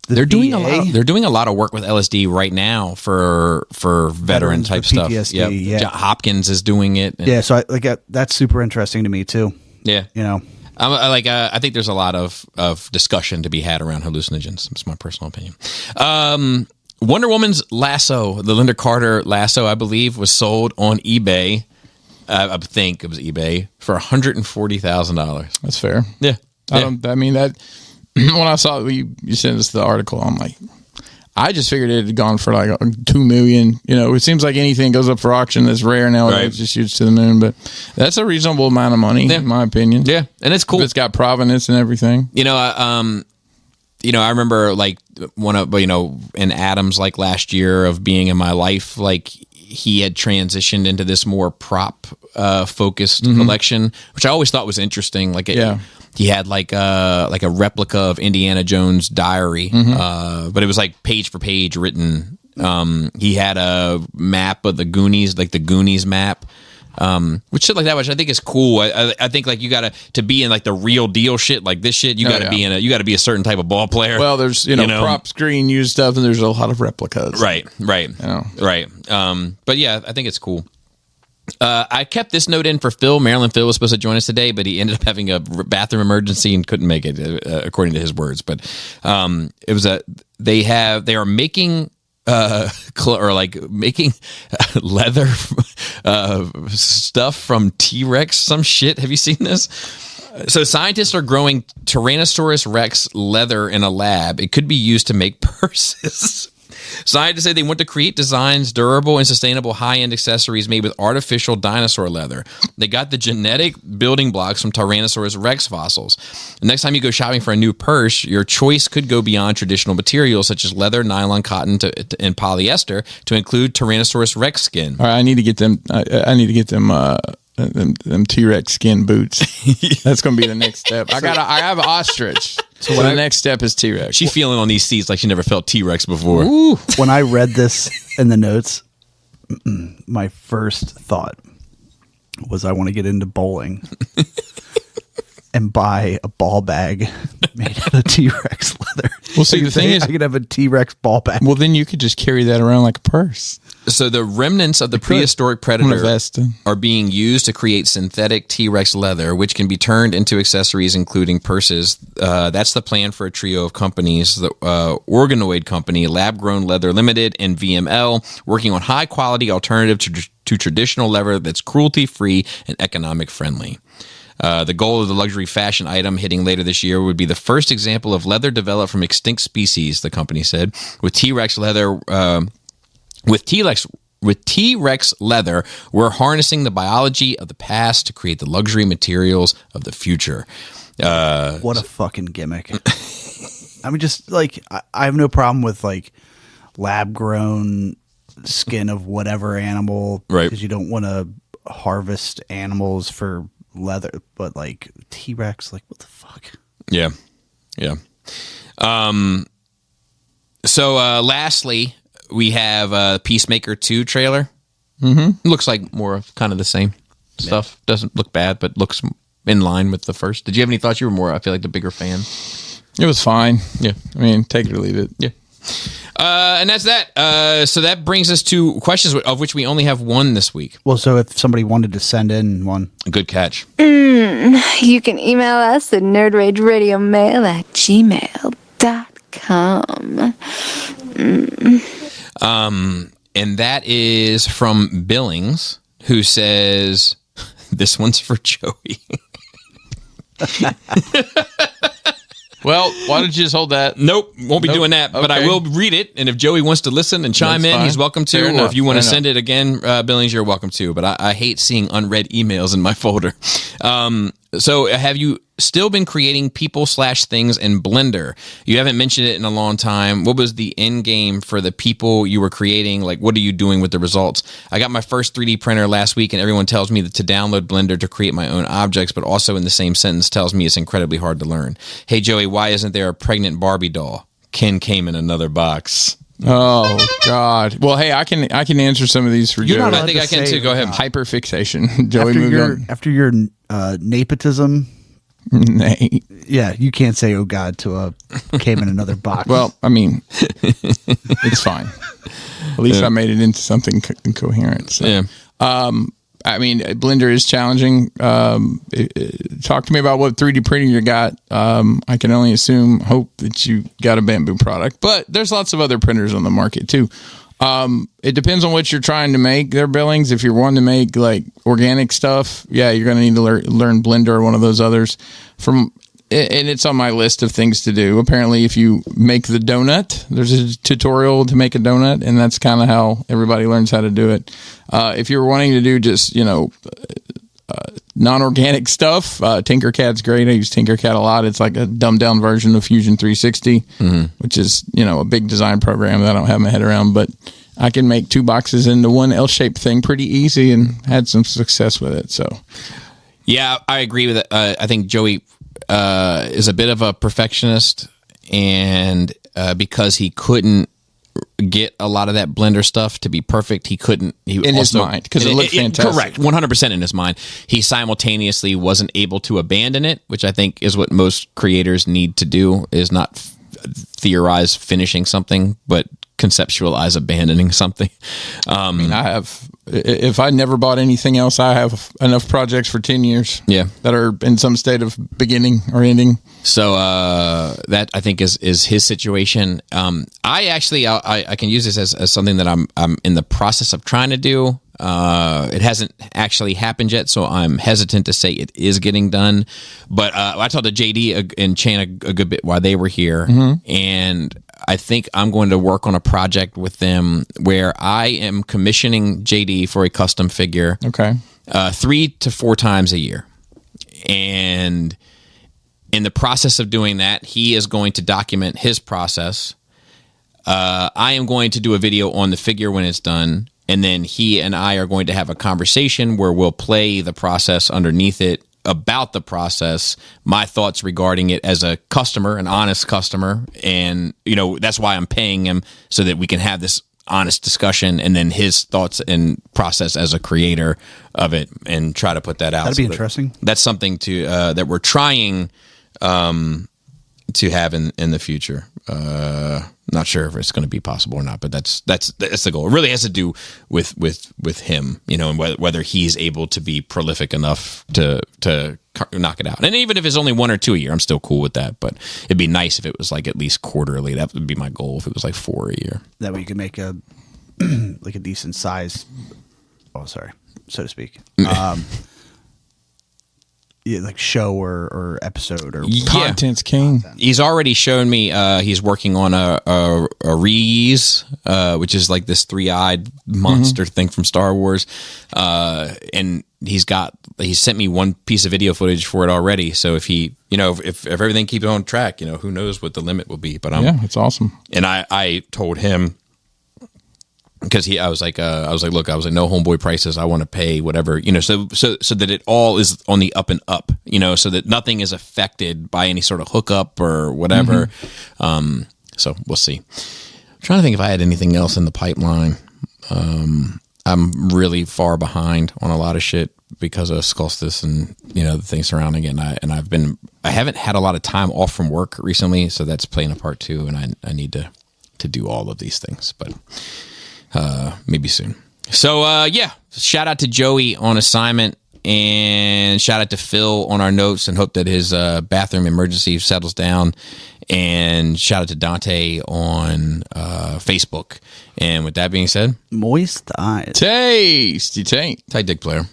They're doing a lot of work with LSD right now for veteran type stuff. PTSD, yeah. Hopkins is doing it. So that's super interesting to me too. Yeah. I think there's a lot of discussion to be had around hallucinogens. That's my personal opinion. Wonder Woman's lasso, the Linda Carter lasso, I believe, was sold on eBay. I think it was eBay for $140,000. That's fair. Yeah. When I saw you sent us the article, I'm like, I just figured it had gone for like $2 million. It seems like anything goes up for auction that's rare nowadays, right. Just shoots to the moon. But that's a reasonable amount of money, in my opinion. Yeah, and it's cool. It's got provenance and everything. I remember in Adams last year of being in my life, he had transitioned into this more prop focused collection, which I always thought was interesting. He had a replica of Indiana Jones' diary, but it was page for page written. He had a map of the Goonies, the Goonies map, which shit like that, which I think is cool. I think you gotta to be in the real deal shit like this shit. You gotta be a certain type of ball player. Well, there's prop screen used stuff, and there's a lot of replicas. Right. Right. But yeah, I think it's cool. I kept this note in for Phil. Maryland Phil was supposed to join us today, but he ended up having a bathroom emergency and couldn't make it, according to his words. But it was they are making making leather stuff from T-Rex, some shit. Have you seen this? So scientists are growing Tyrannosaurus Rex leather in a lab. It could be used to make purses. Scientists say they want to create designs, durable and sustainable high-end accessories made with artificial dinosaur leather. They got the genetic building blocks from Tyrannosaurus Rex fossils. The next time you go shopping for a new purse, your choice could go beyond traditional materials such as leather, nylon, cotton, and polyester to include Tyrannosaurus Rex skin. All right, I need to get them. I need to get them. Them T-Rex skin boots. That's going to be the next step. I have ostrich. So the next step is T-Rex. She's feeling on these seats like she never felt T-Rex before. Ooh. When I read this in the notes, my first thought was I want to get into bowling and buy a ball bag made out of T-Rex leather. Well, see, the thing is, I could have a T-Rex ball bag. Well, then you could just carry that around like a purse. So the remnants of the prehistoric predator are being used to create synthetic T-Rex leather, which can be turned into accessories, including purses. That's the plan for a trio of companies, the Organoid Company, Lab Grown Leather Limited, and VML, working on high-quality alternative to traditional leather that's cruelty-free and economic-friendly. The goal of the luxury fashion item hitting later this year would be the first example of leather developed from extinct species, the company said. With T-Rex leather... With T-Rex leather, we're harnessing the biology of the past to create the luxury materials of the future. What a fucking gimmick. I mean, just I have no problem with lab grown skin of whatever animal, right? Because you don't want to harvest animals for leather, but T-Rex, what the fuck? Yeah. So lastly, we have a Peacemaker 2 trailer. Looks like more of kind of the same stuff. Doesn't look bad, but looks in line with the first. Did you have any thoughts? You were more, I feel like, the bigger fan. It was fine. Yeah. I mean, take it or leave it. Yeah. And that's that. So that brings us to questions, of which we only have one this week. Well, so if somebody wanted to send in one. Good catch. You can email us at nerdrageradiomail@gmail.com. And that is from Billings, who says, this one's for Joey. Well, why don't you just hold that? Nope, won't be doing that, but I will read it. And if Joey wants to listen and chime in, he's welcome to. Or if you want to send it again, Billings, you're welcome to. But I hate seeing unread emails in my folder. So have you still been creating people/things in Blender? You haven't mentioned it in a long time. What was the end game for the people you were creating? Like, what are you doing with the results? I got my first 3D printer last week, and everyone tells me that to download Blender to create my own objects, but also in the same sentence tells me it's incredibly hard to learn. Hey, Joey, why isn't there a pregnant Barbie doll? Ken came in another box. Oh God! Well, hey, I can answer some of these for Joey. not I think I can too. Go ahead. Hyperfixation. Joey moved on. After your Naaaaypotism, Nay. yeah, you can't say "oh God" to a came in another box. Well, I mean, it's fine. At least I made it into something coherent. So. Yeah. I mean, Blender is challenging. Talk to me about what 3D printer you got. I can only hope that you got a bamboo product, but there's lots of other printers on the market too. It depends on what you're trying to make there, Billings. If you're wanting to make like organic stuff, yeah, you're going to need to learn Blender or one of those others and it's on my list of things to do. Apparently, if you make the donut, there's a tutorial to make a donut, and that's kind of how everybody learns how to do it. If you're wanting to do just, non-organic stuff, Tinkercad's great. I use Tinkercad a lot. It's like a dumbed-down version of Fusion 360, which is, a big design program that I don't have my head around, but I can make 2 boxes into one L-shaped thing pretty easy and had some success with it. So, yeah, I agree with it. I think Joey is a bit of a perfectionist, and because he couldn't get a lot of that Blender stuff to be perfect, he couldn't. In his mind, because it looked fantastic. Correct, 100% in his mind. He simultaneously wasn't able to abandon it, which I think is what most creators need to do, is not theorize finishing something, but conceptualize abandoning something. I mean, if I never bought anything else, I have enough projects for 10 years. Yeah, that are in some state of beginning or ending. So that I think is his situation. I can use this as something that I'm in the process of trying to do. It hasn't actually happened yet, so I'm hesitant to say it is getting done. But I talked to JD and Chan a good bit while they were here, and I think I'm going to work on a project with them where I am commissioning JD for a custom figure. Okay. 3 to 4 times a year. And in the process of doing that, he is going to document his process. I am going to do a video on the figure when it's done. And then he and I are going to have a conversation where we'll play the process underneath it, about the process, my thoughts regarding it as a customer, an honest customer. And, that's why I'm paying him, so that we can have this honest discussion, and then his thoughts and process as a creator of it, and try to put that out. That'd be interesting. That's something that we're trying to have in the future. Not sure if it's going to be possible or not, but that's the goal. It really has to do with him, and whether he's able to be prolific enough to knock it out. And even if it's only 1 or 2 a year, I'm still cool with that. But it'd be nice if it was like at least quarterly. That would be my goal. If it was like 4 a year, that way you can make a like a decent size. Oh, sorry, so to speak. Yeah, like show or episode or content's king. He's already shown me he's working on a Reese, which is like this 3-eyed monster thing from Star Wars, and he sent me one piece of video footage for it already. So if he, if everything keeps on track, who knows what the limit will be. But it's awesome. And I told him, because I was like, look, no homeboy prices. I want to pay whatever, so that it all is on the up and up, so that nothing is affected by any sort of hookup or whatever. So we'll see. I'm trying to think if I had anything else in the pipeline. I'm really far behind on a lot of shit because of Solstice and the things surrounding it. And I haven't had a lot of time off from work recently, so that's playing a part too. And I need to do all of these things, but. Maybe soon. So, shout out to Joey on assignment, and shout out to Phil on our notes, and hope that his bathroom emergency settles down, and shout out to Dante on Facebook. And with that being said, moist eyes. Tasty taint. tight dick player.